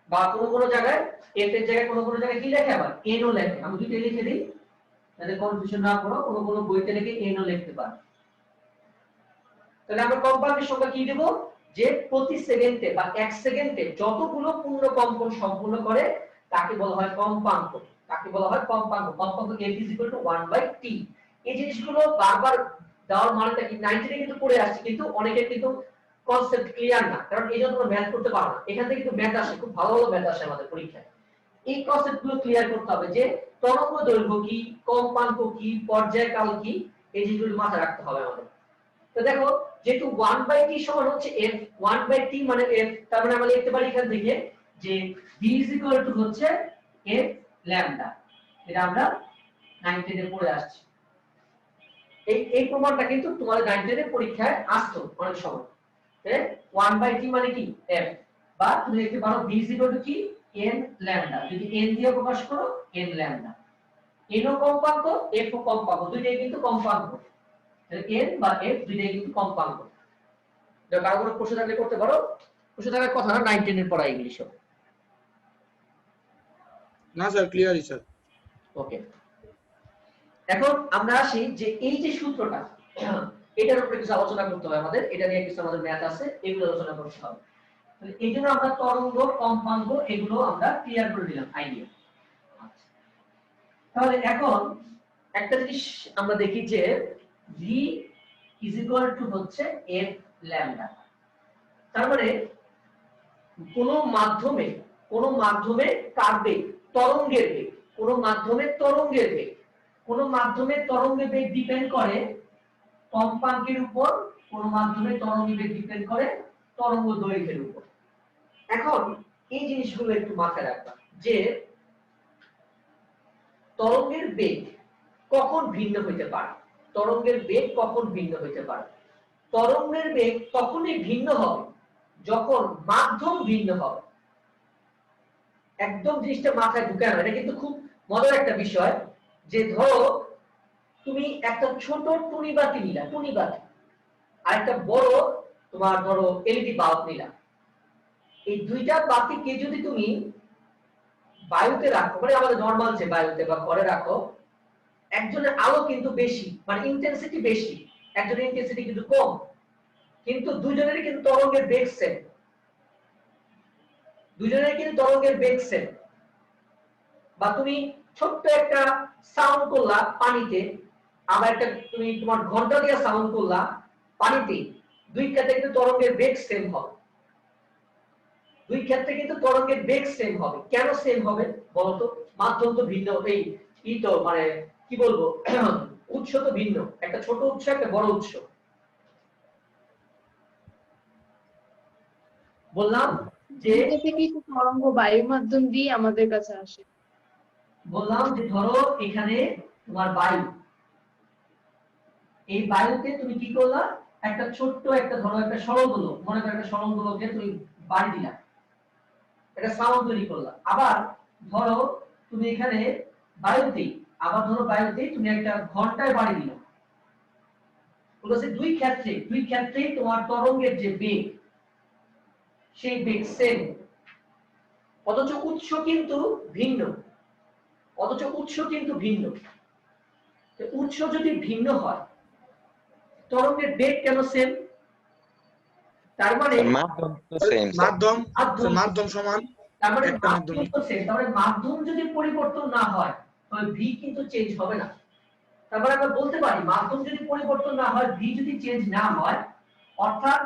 বা কোন জায়গায় f এর জায়গায় কোন জায়গায় কি লেখে আবার n ও লেখে আমি দুটো লিখে দিই যাতে কনফিউশন না করো কোন বইতে লিখে n ও লিখতে পারো তাহলে আমরা কম্পাঙ্কের সংখ্যা কি দেব যে প্রতি সেকেন্ডে বা 1 সেকেন্ডে যতগুলো পূর্ণ কম্পন সম্পূর্ণ করে তাকে বলা হয় কম্পাঙ্ক কম্পাঙ্ক f 1/t এই জিনিসগুলো বারবার দেওয়ার মানেটা কি 90 কিন্তু পড়ে আসছে কিন্তু অনেকের কিন্তু কনসেপ্ট ক্লিয়ার না কারণ এইজন্য আমরা ম্যাথ করতে পারো না এখান থেকে কিন্তু ম্যাথ আসে খুব ভালো ম্যাথ আসে আমাদের পরীক্ষায় এই কনসেপ্টগুলো ক্লিয়ার করতে হবে যে তরঙ্গ দৈর্ঘ্য কি কম্পাঙ্ক কি পর্যায়কাল কি এই জিনিসগুলো মাথায় রাখতে হবে আমাদের তো দেখো যেহেতু 1/t সমান হচ্ছে f 1/t মানে f তার মানে আমরা লিখতে পারি এখান থেকে যে v হচ্ছে f lambda এটা আমরা 9 এ পড়ে আসছি এই প্রমাণটা কিন্তু তোমাদের 9 এর পরীক্ষায় আসতো অনেক সময় 1/t মানে কি f বা তুমি লিখতে পারো v কি n lambda যদি n দিয়ে প্রকাশ করো n lambda n ও কম্পাঙ্ক f ও কম্পাঙ্ক দুইটাই কিন্তু কম্পাঙ্ক তাহলে n বা f দুইটাই কিন্তু কম্পাঙ্ক যদি কারো কোনো প্রশ্ন থাকলে করতে পারো প্রশ্ন থাকার কথা না 9 এর পড়া ইংলিশ হবে না স্যার ক্লিয়ারই স্যার ওকে এখন আমরা আসি যে এই যে সূত্রটা এটার উপরে কিছু আলোচনা করতে হবে আমাদের এটা নিয়ে কিছু আমাদের ম্যাথ আছে এগুলো আলোচনা করতে হবে তাহলে এইজন্য আমরা তরঙ্গ কম্পাঙ্ক এগুলো আমরা ক্লিয়ার করে দিলাম আইডিয়া তাহলে এখন একটা জিনিস আমরা দেখি যে v হচ্ছে f lambda তার মানে কোন মাধ্যমে কার বেগ তরঙ্গের বেগ কোন মাধ্যমে তরঙ্গের বেগ ডিপেন্ড করে কম্পাঙ্কের উপর কোন মাধ্যমে তরঙ্গের বেগ ডিপেন্ড করে তরঙ্গ দৈর্ঘ্যের উপর এখন এই জিনিসগুলো একটু মাথায় রাখবা যে তরঙ্গের বেগ কখন ভিন্ন হইতে পারে তরঙ্গের বেগ তখনই ভিন্ন হবে যখন মাধ্যম ভিন্ন হবে একদম জিনিসটা মাথায় ঢুকে না এটা কিন্তু খুব মজার একটা বিষয় যে ধরো তুমি একটা ছোট টুনিবাতি নিলা আর একটা বড় তোমার ধরো এলইডি বাল্ব নিলা এই দুইটা বাতিকে যদি তুমি বায়ুতে রাখো মানে আমাদের নরমাল যে বায়ুতে বা ঘরে রাখো একজনের আলো কিন্তু বেশি মানে ইন্টেনসিটি বেশি একজনের ইন্টেনসিটি কিন্তু কম কিন্তু দুজনেরই কিন্তু তরঙ্গের বেগ সেম বা তুমি ছোট্ট একটা সাউন্ড করলা পানিতে আবার একটা তুমি তোমার ঘন্টা দিয়ে সাউন্ড করলা পানিতে দুইটাতে কিন্তু তরঙ্গের বেগ সেম হবে দুই ক্ষেত্রে কিন্তু তরঙ্গের বেগ সেম হবে। কেন সেম হবে বলতো? মাধ্যম তো ভিন্ন, এই তো মানে কি বলবো উৎস তো ভিন্ন, একটা ছোট উৎস একটা বড় উৎস। বললাম যে এটা থেকে তরঙ্গ বায়ু মাধ্যম দিয়ে আমাদের কাছে আসে। বললাম যে ধরো এখানে তোমার বায়ু, এই বায়ুতে তুমি কি করলা, একটা ছোট্ট একটা ধরো একটা সরল দোলক, মনে করো একটা সরল দোলকে তুমি বাড়ি দিলা, একটা সাউন্ড তৈরি করলা। আবার ধরো তুমি এখানে বায়ুতেই, আবার ধরো বায়ুতেই তুমি একটা ঘন্টায় বাড়ি দিলা। বলেছে দুই ক্ষেত্রেই তোমার তরঙ্গের যে বেগ, সেই বেগ সেম, অথচ উৎস কিন্তু ভিন্ন। তো উৎস যদি ভিন্ন হয় তরঙ্গের বেগ কেন সেম? তার মানে মাধ্যম তো সেম স্যার। মাধ্যম সমান তার মানে একটা মাধ্যম। মাধ্যম তো সেম, তার মানে মাধ্যম যদি পরিবর্তন না হয় তবে ভি কিন্তু চেঞ্জ হবে না। তারপরে আমরা বলতে পারি মাধ্যম যদি পরিবর্তন না হয়, ভি যদি চেঞ্জ না হয়, অর্থাৎ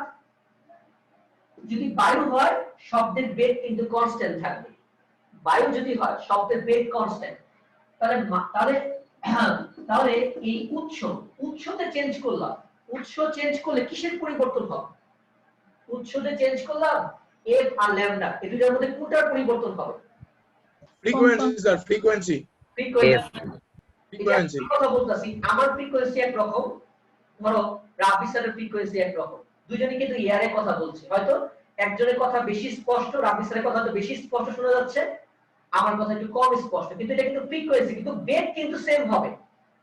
যদি বায়ু হয় শব্দের বেগ কিন্তু কনস্ট্যান্ট থাকবে। বায়ু যদি হয় শব্দের বেগ কনস্ট্যান্ট, তাহলে তাহলে এই উৎসতে চেঞ্জ করলাম, উৎস চেঞ্জ করলে কিসের পরিবর্তন হবে? উৎসতে চেঞ্জ করলাম এফ আর ল্যামডা, এই দুটোর মধ্যে কোনটার পরিবর্তন হবে? Frequency sir, frequency. ফ্রিকোয়েন্সি কথা বলতাছি, আমার ফ্রিকোয়েন্সি এক রকম, ধরো রাবি স্যারের ফ্রিকোয়েন্সি এক রকম, দুজনে কিন্তু এয়ারে কথা বলছে, হয়তো একজনের কথা বেশি স্পষ্ট, রাবি স্যারের কথা তো বেশি স্পষ্ট শোনা যাচ্ছে, আমার কথা একটু কম স্পষ্ট, কিন্তু এটা কিন্তু ফ্রিকোয়েন্সি, কিন্তু বেগ কিন্তু সেম হবে।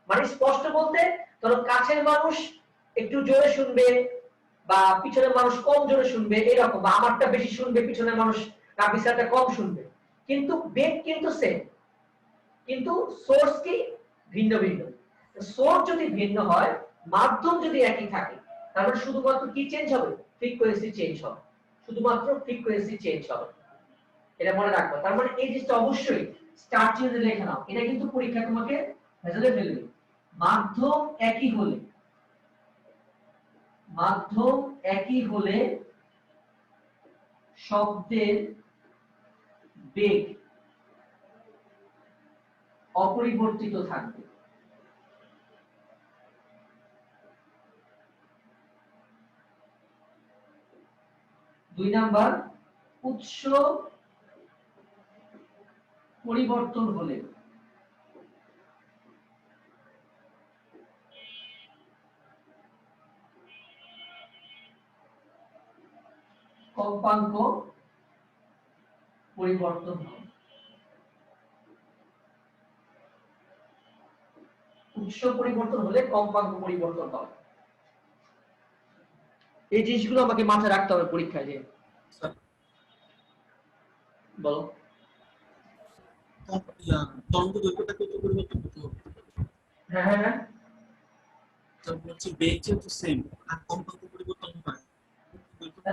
মানে স্পষ্ট বলতে ধরো কাছের মানুষ একটু জোরে শুনবে বা পিছনের মানুষ কম জোরে শুনবে এরকম, বা আমারটা বেশি শুনবে পিছনের মানুষ, রাবি স্যারটা কম শুনবে, কিন্তু বেগ কিন্তু সেম, কিন্তু সোর্স কি ভিন্ন ভিন্ন। সোর্স যদি ভিন্ন হয়, মাধ্যম যদি একই থাকে, তাহলে শুধুমাত্র কি চেঞ্জ হবে? ফ্রিকোয়েন্সি চেঞ্জ হবে, শুধুমাত্র ফ্রিকোয়েন্সি চেঞ্জ হবে। এটা মনে রাখবা। তার মানে এই জিনিসটা অবশ্যই স্টার্ট চিহ্নে লিখে নাও, এটা কিন্তু পরীক্ষা তোমাকে ভেজালে ফেলবে। মাধ্যম একই হলে শব্দের বেগ অপরিবর্তিত থাকবে। দুই নাম্বার, উৎস পরিবর্তন হলে কম্পাঙ্ক পরিবর্তন হবে। উৎস পরিবর্তন হলে কম্পাঙ্ক পরিবর্তন হবে। এই জিনিসগুলো আমাকে মাথায় রাখতে হবে পরীক্ষায় যে। বলো। তরঙ্গ দৈর্ঘ্যটা কত পরিবর্তন হতে হবে? হ্যাঁ তারপর হচ্ছে বেগ যেহেতু সেম আর কম্পাঙ্ক পরিবর্তন হয়,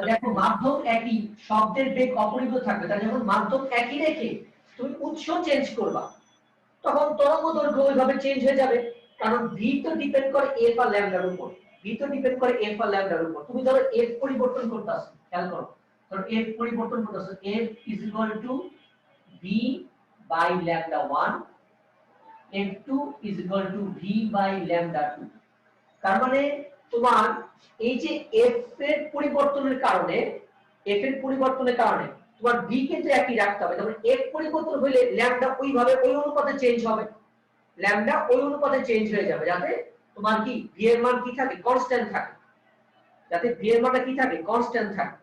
দেখো মাধ্যম একই, শব্দের বেগ অপরিবর্তিত থাকবে, তাহলে যখন মাধ্যম একই রেখে তুমি উৎস চেঞ্জ করবা, তখন তরঙ্গ দৈর্ঘ্য ওইভাবে চেঞ্জ হয়ে যাবে, কারণ ভি তো ডিপেন্ড করে এফ আর ল্যামডার উপর, তুমি ধরো এফ পরিবর্তন করতেছো, খেয়াল করো, ধরো এফ পরিবর্তন করতেছো, F is equal to V by lambda 1, f2 is equal to V by lambda 2। তার মানে তোমার এই যে এফ এর পরিবর্তনের কারণে তোমার ভি কিন্তু একই রাখতে হবে, তার মানে এফ পরিবর্তন হলে ল্যামডা ওইভাবে ওই অনুপাতে চেঞ্জ হবে, ল্যামডা ওই অনুপাতে চেঞ্জ হয়ে যাবে, যাতে তোমার কি ভি এর মান কি থাকে, কনস্ট্যান্ট থাকে,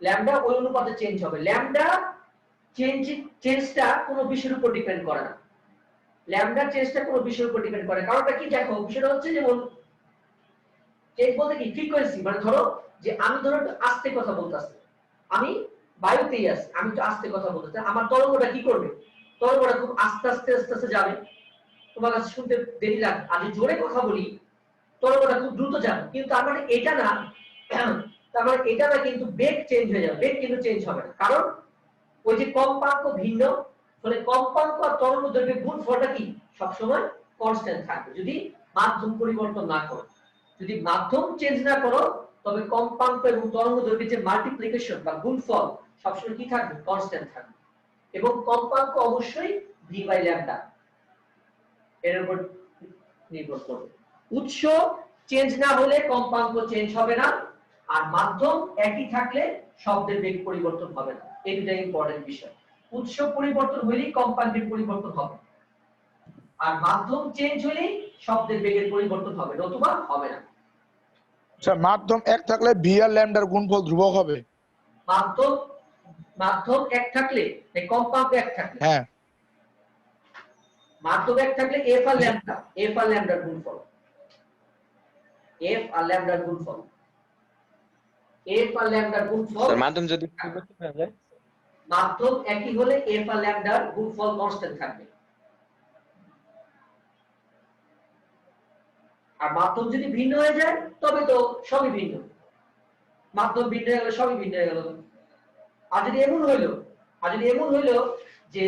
ল্যামডা ওই অনুপাতে চেঞ্জ হবে। ল্যামডা চেঞ্জটা কোনো বিষয়ের উপর ডিপেন্ড করে না, কারণটা কি দেখো, বিষয়টা হচ্ছে যেমন চেঞ্জ বলতে কি ফ্রিকোয়েন্সি, মানে ধরো যে আমি ধরো একটু আস্তে কথা বলতেছি, আমি বায়ুতেই আছি, আমি একটু আস্তে কথা বলতেছি, আমার তরঙ্গটা কি করবে, তরঙ্গটা খুব আস্তে আস্তে যাবে, তোমার কাছে শুনতে দেরি লাগবে। আমি জোরে কথা বলি তরঙ্গটা খুব দ্রুত যাবে, কিন্তু তার মানে এটা না কিন্তু বেগ চেঞ্জ হয়ে যাবে, বেগ কিন্তু চেঞ্জ হবে না, কারণ ওই যে কম্পাঙ্ক ভিন্ন, ফলে কম্পাঙ্ক আর তরঙ্গ দৈর্ঘ্যের গুণফলটা কি সবসময় কনস্ট্যান্ট থাকবে, যদি মাধ্যম পরিবর্তন না করো। যদি মাধ্যম চেঞ্জ না করো তবে কম্পাঙ্ক এবং তরঙ্গ দৈর্ঘ্যের যে মাল্টিপ্লিকেশন বা গুণফল সবসময় কি থাকবে, কনস্ট্যান্ট থাকবে। এবং কম্পাঙ্ক অবশ্যই v বাই ল্যামডা এর উপর নির্ভর করবে। উৎস চেঞ্জ না হলে কম্পাঙ্ক চেঞ্জ হবে না, আর মাধ্যম একই থাকলে শব্দের বেগ পরিবর্তন হবে না। এই দুটো ইম্পর্টেন্ট বিষয়। উৎস পরিবর্তন হলেই কম্পাঙ্কের পরিবর্তন হবে, আর মাধ্যম চেঞ্জ হলেই শব্দের বেগের পরিবর্তন হবে, নতুবা হবে না। স্যার মাধ্যম এক থাকলে ভি আর ল্যামডার গুণফল ধ্রুবক হবে। মাধ্যম এক থাকলে কম্পাঙ্ক এক থাকলে, হ্যাঁ মাধ্যম এক থাকলে এফ আর ল্যামডার গুণফল, এফ আর ল্যামডার গুণফল, এফ আর ল্যামডার গুণফল। স্যার মাধ্যম যদি পরিবর্তন হয়ে যায়, মাধ্যম একই হলে এফ আর ল্যামডার গুণফল কনস্ট্যান্ট থাকবে। আর মাধ্যম যদি ভিন্ন হয়ে যায় তবে তো সবই ভিন্ন। মাধ্যম ভিন্ন হয়ে গেলে সবই ভিন্ন হয়ে গেল। আর যদি এমন হইলো যে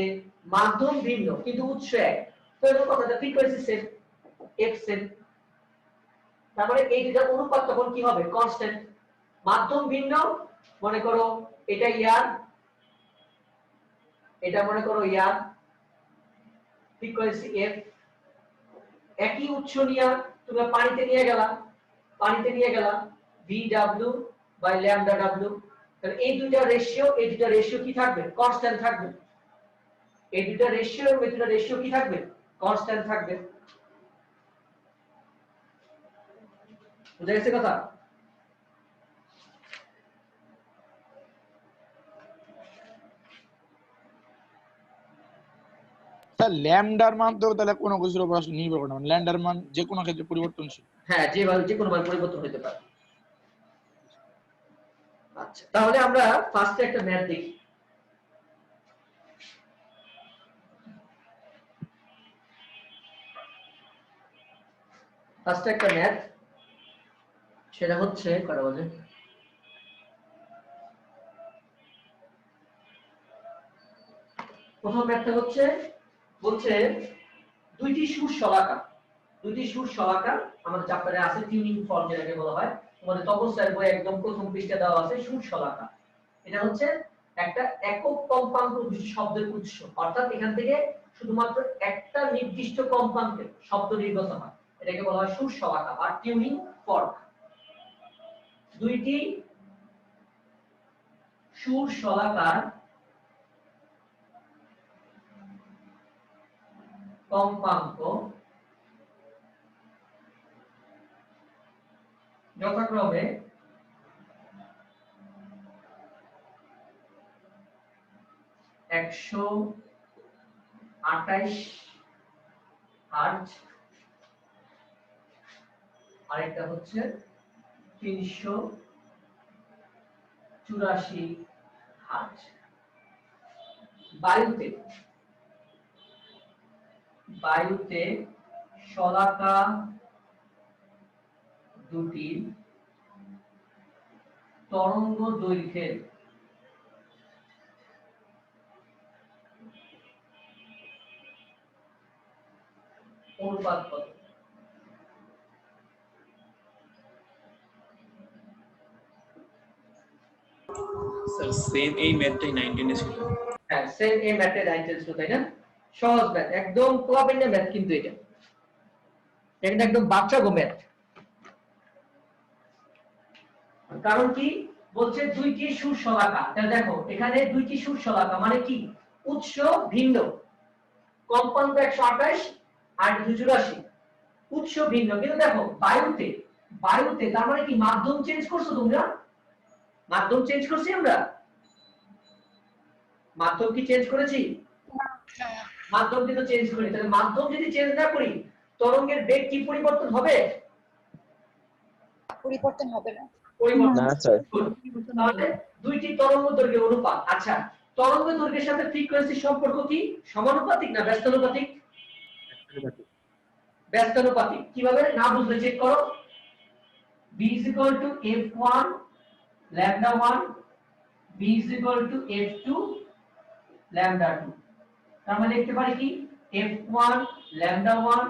মাধ্যম ভিন্ন কিন্তু উৎস এক, তো এর কথাটা ফ্রিকোয়েন্সি সেম, এফ সেম, তার মানে এই দুটো অনুপাত তখন কি হবে, কনস্ট্যান্ট। মাধ্যম ভিন্ন, মনে করো এটা ইয়ার, এটা মনে করো ইয়ার, ফ্রিকোয়েন্সি এফ। একই উৎস নিয়ে তুমি পানিতে নিয়ে গেলা VW বাই ল্যামডা W, তাহলে এই দুইটা রেশিও কি থাকবে, কনস্ট্যান্ট থাকবে। এই দুইটা রেশিও কি থাকবে, কনস্ট্যান্ট থাকবে। বুঝা গেছে কথা? স্যার ল্যামডার মান তো তাহলে কোনো কিছুর উপর আসলে নির্ভর করে না, ল্যামডার মান যে কোনো ক্ষেত্রে পরিবর্তনশীল। হ্যাঁ, যে কোনো মান পরিবর্তন হতে পারে। আচ্ছা, তাহলে আমরা ফার্স্টে একটা ম্যাথ দেখি। ফার্স্টে একটা ম্যাথ, সেটা হচ্ছে কটা বাজে, প্রথম ম্যাথটা হচ্ছে বলছে দুইটি সুর শলাকা আমাদের চ্যাপ্টারে আছে, টিউনিং ফর্ম যেটাকে বলা হয়। তোমাদের তপস্যার বই একদম প্রথম পৃষ্ঠাে দেওয়া আছে সুর শলাকা। এটা হচ্ছে একটা একক কম্পাঙ্ক বিশিষ্ট শব্দের উৎস, অর্থাৎ এখান থেকে শুধুমাত্র একটা নির্দিষ্ট কম্পাঙ্কের শব্দ নির্গত হয়, এটাকে বলা হয় সুর শলাকা বা টিউনিং ফর্ক। দুইটি সুর শলাকার কম্পাঙ্ক যথাক্রমে 128 হার্টজ, আরেকটা হচ্ছে 384 হার্টজ। বায়ুতে শলাকা দুটির তরঙ্গ দৈর্ঘ্যের অনুপাত কত? স্যার সেম এই ম্যাথটাই 19 এ ছিল। হ্যাঁ, সেম এই ম্যাথে 19 ছিল, তাই না? সহজ ম্যাথ, একদম কোয়াবেন্ডা ম্যাথ, কিন্তু এটা একদম বাচ্চা গো ম্যাথ। কারণ কি বলছে, দুইটি সুর শলাকা। তাহলে দেখো এখানে দুইটি সুর শলাকা মানে কি, উৎস ভিন্ন, কম্পাঙ্ক 128 আর 284, উৎস ভিন্ন, কিন্তু দেখো বায়ুতে তার মানে কি মাধ্যম চেঞ্জ করছো তোমরা, মাধ্যম চেঞ্জ করছি আমরা, মাধ্যম কি চেঞ্জ করেছি? মাধ্যম কিন্তু চেঞ্জ করি। তাহলে মাধ্যম যদি চেঞ্জ না করি তরঙ্গের বেগ কি পরিবর্তন হবে? পরিবর্তন হবে না। না স্যার। তাহলে দুইটি তরঙ্গ দৈর্ঘ্যের অনুপাত। আচ্ছা, তরঙ্গ দৈর্ঘ্যের সাথে ফ্রিকোয়েন্সির সম্পর্ক কি সমানুপাতিক না ব্যস্তানুপাতিক? ব্যস্তানুপাতিক। কিভাবে না বুঝলে চেক করো, b f1 lambda 1 b f2 lambda 2। তার মানে লিখতে পারি কি f1 lambda 1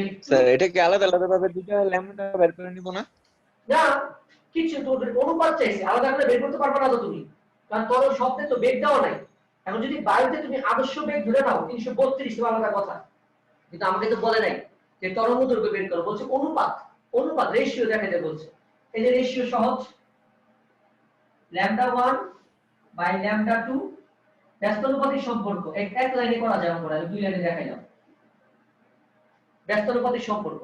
f2। স্যার এটা কি আলাদা ভাবে দুটো ল্যামডা বের করে নিব না? না কিছু তো অনুপাত চাইছে, আলাদা করে বের করতে পারবে না তো তুমি, কারণ তরল শব্দে তো বেগ দেওয়া নাই। এখন যদি বায়ুতে তুমি আদর্শ বেগ ধরে নাও 332 তো আলাদা কথা, কিন্তু আমাকে তো বলে নাই যে তরঙ্গ দৈর্ঘ্য বের করো, বলছে অনুপাত, অনুপাত রেশিও দেখাতে বলছে। এই যে রেশিও সহজ, λ1 বাই λ2 ব্যস্তানুপাতিক সম্পর্ক, এক লাইনে করা যায়, আমরা দুই লাইনে দেখাইলাম ব্যস্তানুপাতিক সম্পর্ক।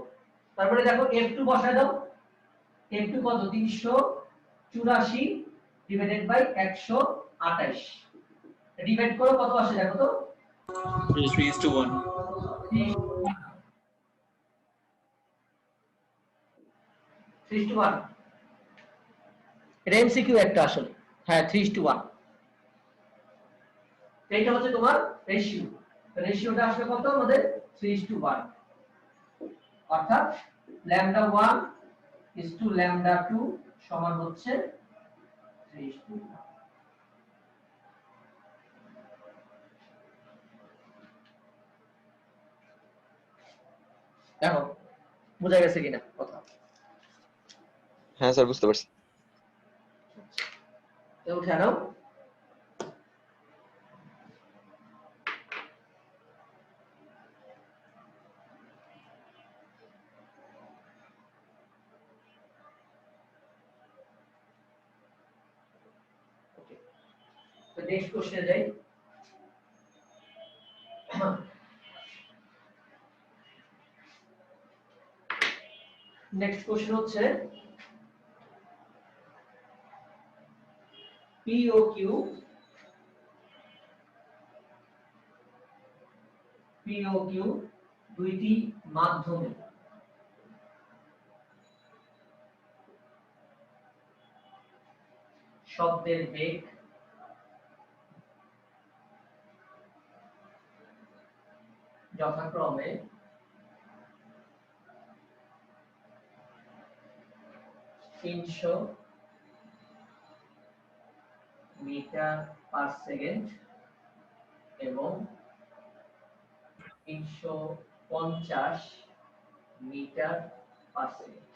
তারপরে দেখো f2 বসায় দাও, f2 কত 384 ডিভাইডেড বাই 128, ডিভাইড করো কত আসে দেখো তো 3:1 3:1, এটা এমসিকিউ একটা আসলে, হ্যাঁ 3:1, এইটা হচ্ছে তোমার রেশিও। রেশিওটা আসলে কত আমাদের 3:1, অর্থাৎ λ1 λ2 সমান হচ্ছে 3:1। দেখো বোঝা গেছে কিনা কথা? হ্যাঁ স্যার বুঝতে পারছি। উঠে নাও। তো নেক্সট কোশ্চেনে যাই। নেক্সট কোশ্চেন হচ্ছে P O Q, P O Q দুইটি মাধ্যমে শব্দের বেগ যথাক্রমে 300 মিটার পার সেকেন্ড এবং 350 মিটার পার সেকেন্ড।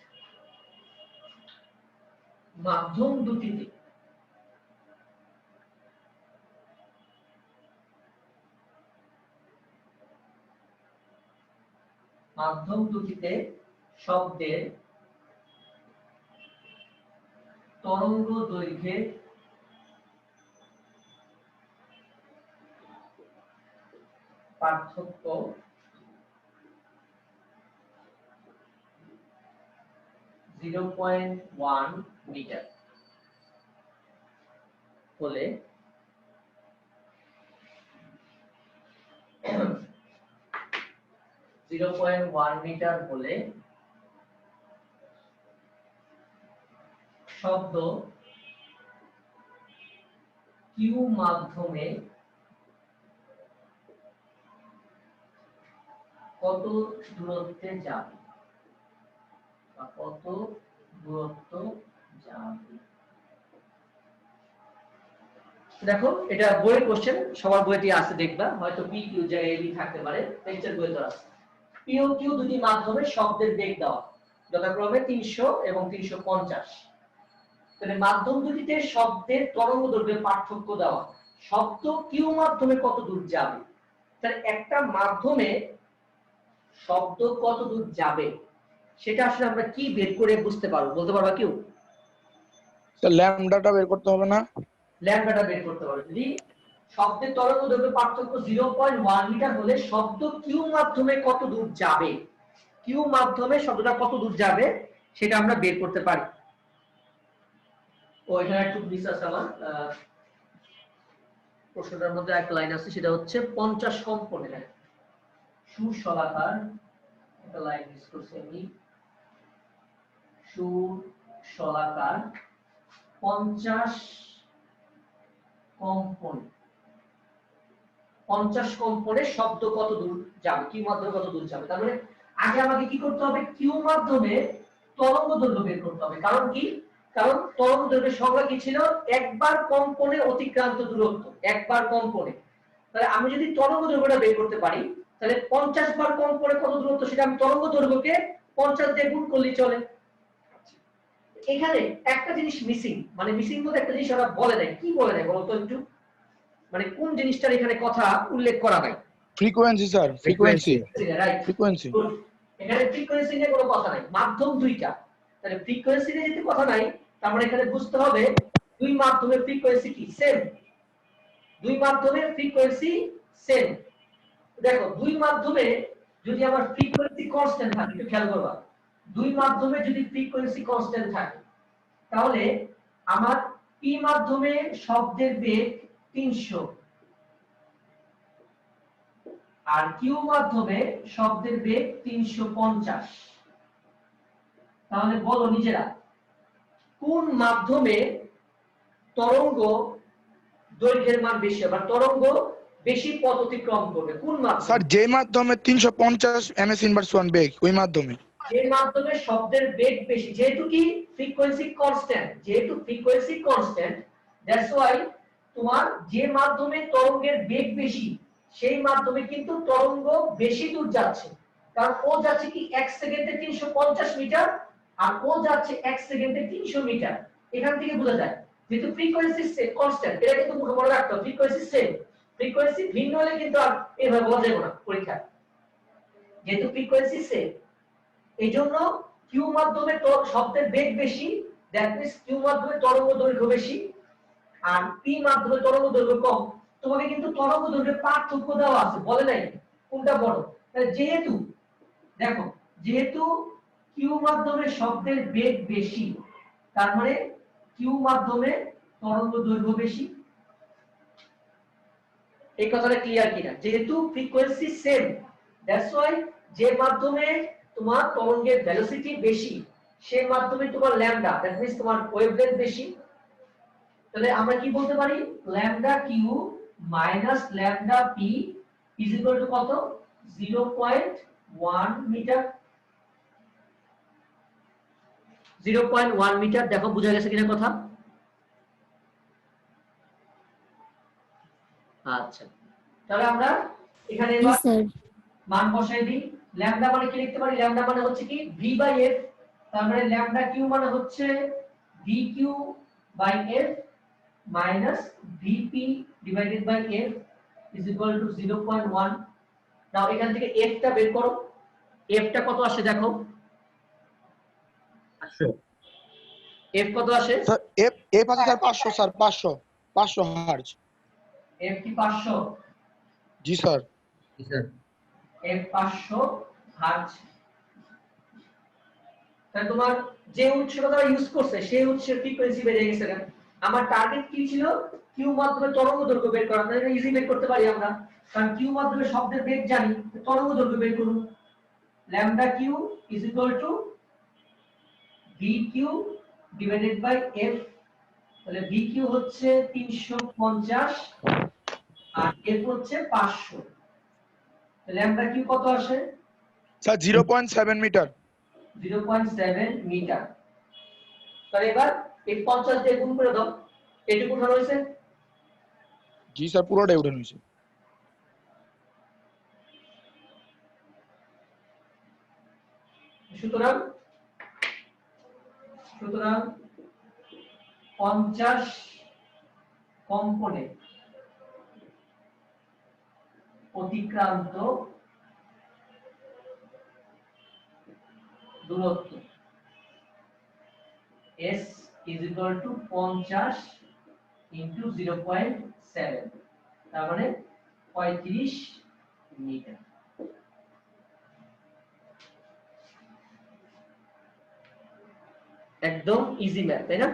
মাধ্যম দুটিতে শব্দের তরঙ্গ দৈর্ঘ্যের পার্থক্য 0.1 মিটার হলে 0.1 মিটার হলে শব্দ কিউ মাধ্যমে কত দূরত্বে যাবে বা কত দূরত্ব যাবে। দেখো এটা বইয়ের কোশ্চেন, সবার বইতে আছে দেখবা, হয়তো পি কিউ জায়গায় বি থাকতে পারে, লেকচার বইতে আছে। পি ও কিউ দুটি মাধ্যমে শব্দের বেগ দেওয়া যথাক্রমে 300 এবং 350। তাহলে মাধ্যম দুটিতে শব্দের তরঙ্গ দৈর্ঘ্যের পার্থক্য দেওয়া, শব্দ কিউ মাধ্যমে কত দূর যাবে। তাহলে একটা মাধ্যমে শব্দ কত দূর যাবে সেটা আসলে আমরা কি বের করে বুঝতে পারবো, বলতে পারবা কেউ? তো ল্যামডাটা বের করতে হবে না? ল্যামডাটা বের করতে পারবে। যদি শব্দের তরঙ্গ দৈর্ঘ্যের পার্থক্য 0.1 মিটার হলে শব্দ কিউ মাধ্যমে কত দূর যাবে, কিউ মাধ্যমে শব্দটা কত দূর যাবে সেটা আমরা বের করতে পারি। ও এখানে একটু মিসআস আমার প্রশ্নটার মধ্যে একটা লাইন আছে, সেটা হচ্ছে 50 কম্পনে সুশলাকার, একটা লাইন মিস করছি আমি, সুশলাকার 50 কম্পনে, 50 কম্পনে শব্দ কত দূর যাবে, কিউ মাধ্যমে কত দূর যাবে। তার মানে আগে আমাকে কি করতে হবে, কিউ মাধ্যমে তরঙ্গ দৈর্ঘ্য বের করতে হবে। কারণ কি, কারণ তরঙ্গ দৈর্ঘ্যের সংজ্ঞা কি ছিল, একবার কম্পনে অতিক্রান্ত দূরত্ব, একবার কম্পনে। তাহলে আমি যদি তরঙ্গ দৈর্ঘ্যটা বের করতে পারি, তাহলে 50 বার কম্পনে কত দূরত্ব সেটা আমি তরঙ্গ দৈর্ঘ্যকে 50 দিয়ে গুণ করলেই চলে। এখানে একটা জিনিস মিসিং, মানে মিসিং বলতে একটা জিনিস ওরা বলে নাই। কি বলে নাই বলতো একটু, মানে কোন জিনিসটার এখানে কথা উল্লেখ করা নাই? Frequency sir, frequency, right, frequency. এখানে ফ্রিকোয়েন্সি নিয়ে কোনো কথা নাই, মাধ্যম দুইটা, তাহলে ফ্রিকোয়েন্সি নিয়ে যদি কথা নাই, তার মানে এখানে বুঝতে হবে দুই মাধ্যমের ফ্রিকোয়েন্সি কি সেম, দুই মাধ্যমের ফ্রিকোয়েন্সি সেম। দেখো দুই মাধ্যমে যদি আমার ফ্রিকোয়েন্সি কনস্ট্যান্ট থাকে, একটু খেয়াল করবা, দুই মাধ্যমে যদি ফ্রিকোয়েন্সি কনস্ট্যান্ট থাকে তাহলে আমার পি মাধ্যমে শব্দের বেগ 300 আর কিউ মাধ্যমে শব্দের বেগ 350। তাহলে বলো নিজেরা কোন মাধ্যমে তরঙ্গ দৈর্ঘ্যের মান বেশি হবে, তরঙ্গ বেশি পথ অতিক্রম করবে, কোন মাধ্যমে? স্যার যে মাধ্যমে 350 ms ইনভার্স 1 বেগ, ওই মাধ্যমে। যে মাধ্যমে শব্দের বেগ বেশি, যেহেতু কি ফ্রিকোয়েন্সি কনস্ট্যান্ট, যেহেতু ফ্রিকোয়েন্সি কনস্ট্যান্ট, দ্যাটস ওয়াই তোমার যে মাধ্যমে তরঙ্গের বেগ বেশি সেই মাধ্যমে কিন্তু তরঙ্গ বেশি দূর যাচ্ছে, কারণ ও যাচ্ছে কি 1 সেকেন্ডে 350 মিটার আর ও যাচ্ছে 1 সেকেন্ডে 300 মিটার। এখান থেকে বোঝা যায় যেহেতু ফ্রিকোয়েন্সি কনস্ট্যান্ট, এটা কিন্তু মুখে মনে রাখতে হবে, ফ্রিকোয়েন্সি সেম, ফ্রিকোয়েন্সি ভিন্ন হলে কিন্তু আর এভাবে বলা যাবে না পরীক্ষা, যেহেতু ফ্রিকোয়েন্সি সেম। এইজন্য কিউ মাধ্যমে শব্দের বেগ বেশি, দ্যাট মিন্স কিউ মাধ্যমে তরঙ্গ দৈর্ঘ্য বেশি, আর পি মাধ্যমে তরঙ্গ দৈর্ঘ্য কম। তোমাকে কিন্তু তরঙ্গ দৈর্ঘ্যের পার্থক্য দেওয়া আছে, বলে নাই কোনটা বড়। তাহলে যেহেতু দেখো, যেহেতু কিউ মাধ্যমে শব্দের বেগ বেশি, তার মানে কিউ মাধ্যমে তরঙ্গ দৈর্ঘ্য বেশি। এই কথাটা ক্লিয়ার কিনা? যেহেতু ফ্রিকোয়েন্সি সেম, দ্যাটস ওয়াই যে মাধ্যমে তোমার তরঙ্গের ভেলোসিটি বেশি সেই মাধ্যমে তোমার ল্যামডা, দ্যাট মিন্স তোমার ওয়েভলেন্থ বেশি। তাহলে আমরা কি বলতে পারি, lambda Q minus lambda P is equal to কত? 0.1 মিটার। 0.1 মিটার। দেখো বোঝা গেছে কিনা কথা? আচ্ছা, তাহলে আমরা এখানে এবার মান বসাই দিই। ল্যামডা মানে কি লিখতে পারি? ল্যামডা মানে হচ্ছে কি v বাই f, তার মানে ল্যামডা কিউ মানে হচ্ছে vq by f minus vp divided by f is equal to 0.1। Now এখান থেকে f টা বের করো, f টা কত আসে দেখো, 500। f কত আসে? স্যার এফ আছে স্যার 500, স্যার 500 হার্জ। f কি 500? জি স্যার। জি স্যার। f 500 hertz. তাহলে তোমার যে উৎসটা তারা ইউজ করছে সেই উৎসের ফ্রিকোয়েন্সি বেড়ে গেছে। আমার টার্গেট কি ছিল? কিউ মাধ্যমে তরঙ্গ দৈর্ঘ্য বের করা। তাহলে ইজি বের করতে পারি আমরা, কারণ কিউ মাধ্যমে শব্দের বেগ জানি, তরঙ্গ দৈর্ঘ্য বের করুন। Lambda Q is equal to V Q divided by F. তাহলে ভি কিউ হচ্ছে 350 আর এফ হচ্ছে 500। ল্যামডা কিউ কত আসে? Sir 0.7 metre. 0.7 মিটার। তাহলে এবার এই 50 দিয়ে গুণ করে দাও, এটুকু উঠানো হয়েছে। জি স্যার, পুরোটাই উঠানো হয়েছে। সুতরাং 50 কম্পনে অতিক্রান্ত দূরত্ব s is equal to 50 into 0.7, তার মানে 35 মিটার। একদম ইজি ম্যাথ, তাই না?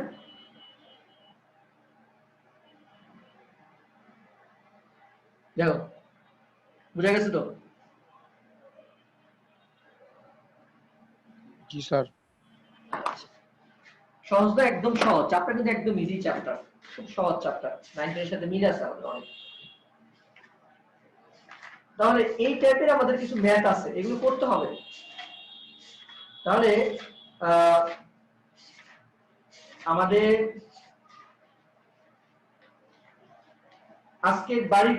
দেখো বুঝা গেছে তো? জি স্যার। সহজ তো, একদম সহজ। চ্যাপ্টার কিন্তু একদম ইজি চ্যাপ্টার, খুব সহজ চ্যাপ্টার, 9 এর সাথে মিল আছে আমাদের অনেক। তাহলে এই টাইপের আমাদের কিছু ম্যাথ আছে, এগুলো করতে হবে। তাহলে আমাদের আজকের বাড়ির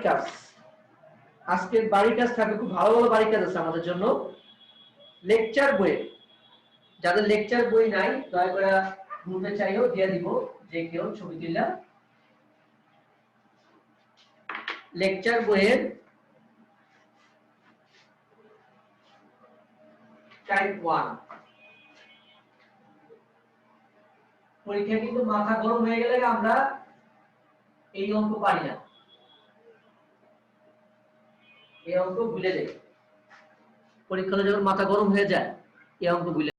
কাজ থাকবে, খুব ভালো ভালো বাড়ির কাজ আছে আমাদের জন্য লেকচার বইয়ে। যাদের লেকচার বই নাই দয়া করে গ্রুপে চাইও দিয়ে দিব যে কেউ ছবি তুললা লেকচার বইয়ের টাইপ 1 পরীক্ষা কিন্তু মাথা গরম হয়ে গেলে আমরা এই অঙ্ক পারি না, এই অঙ্ক ভুলে যাই। পরীক্ষা যখন মাথা গরম হয়ে যায় এই অঙ্ক ভুলে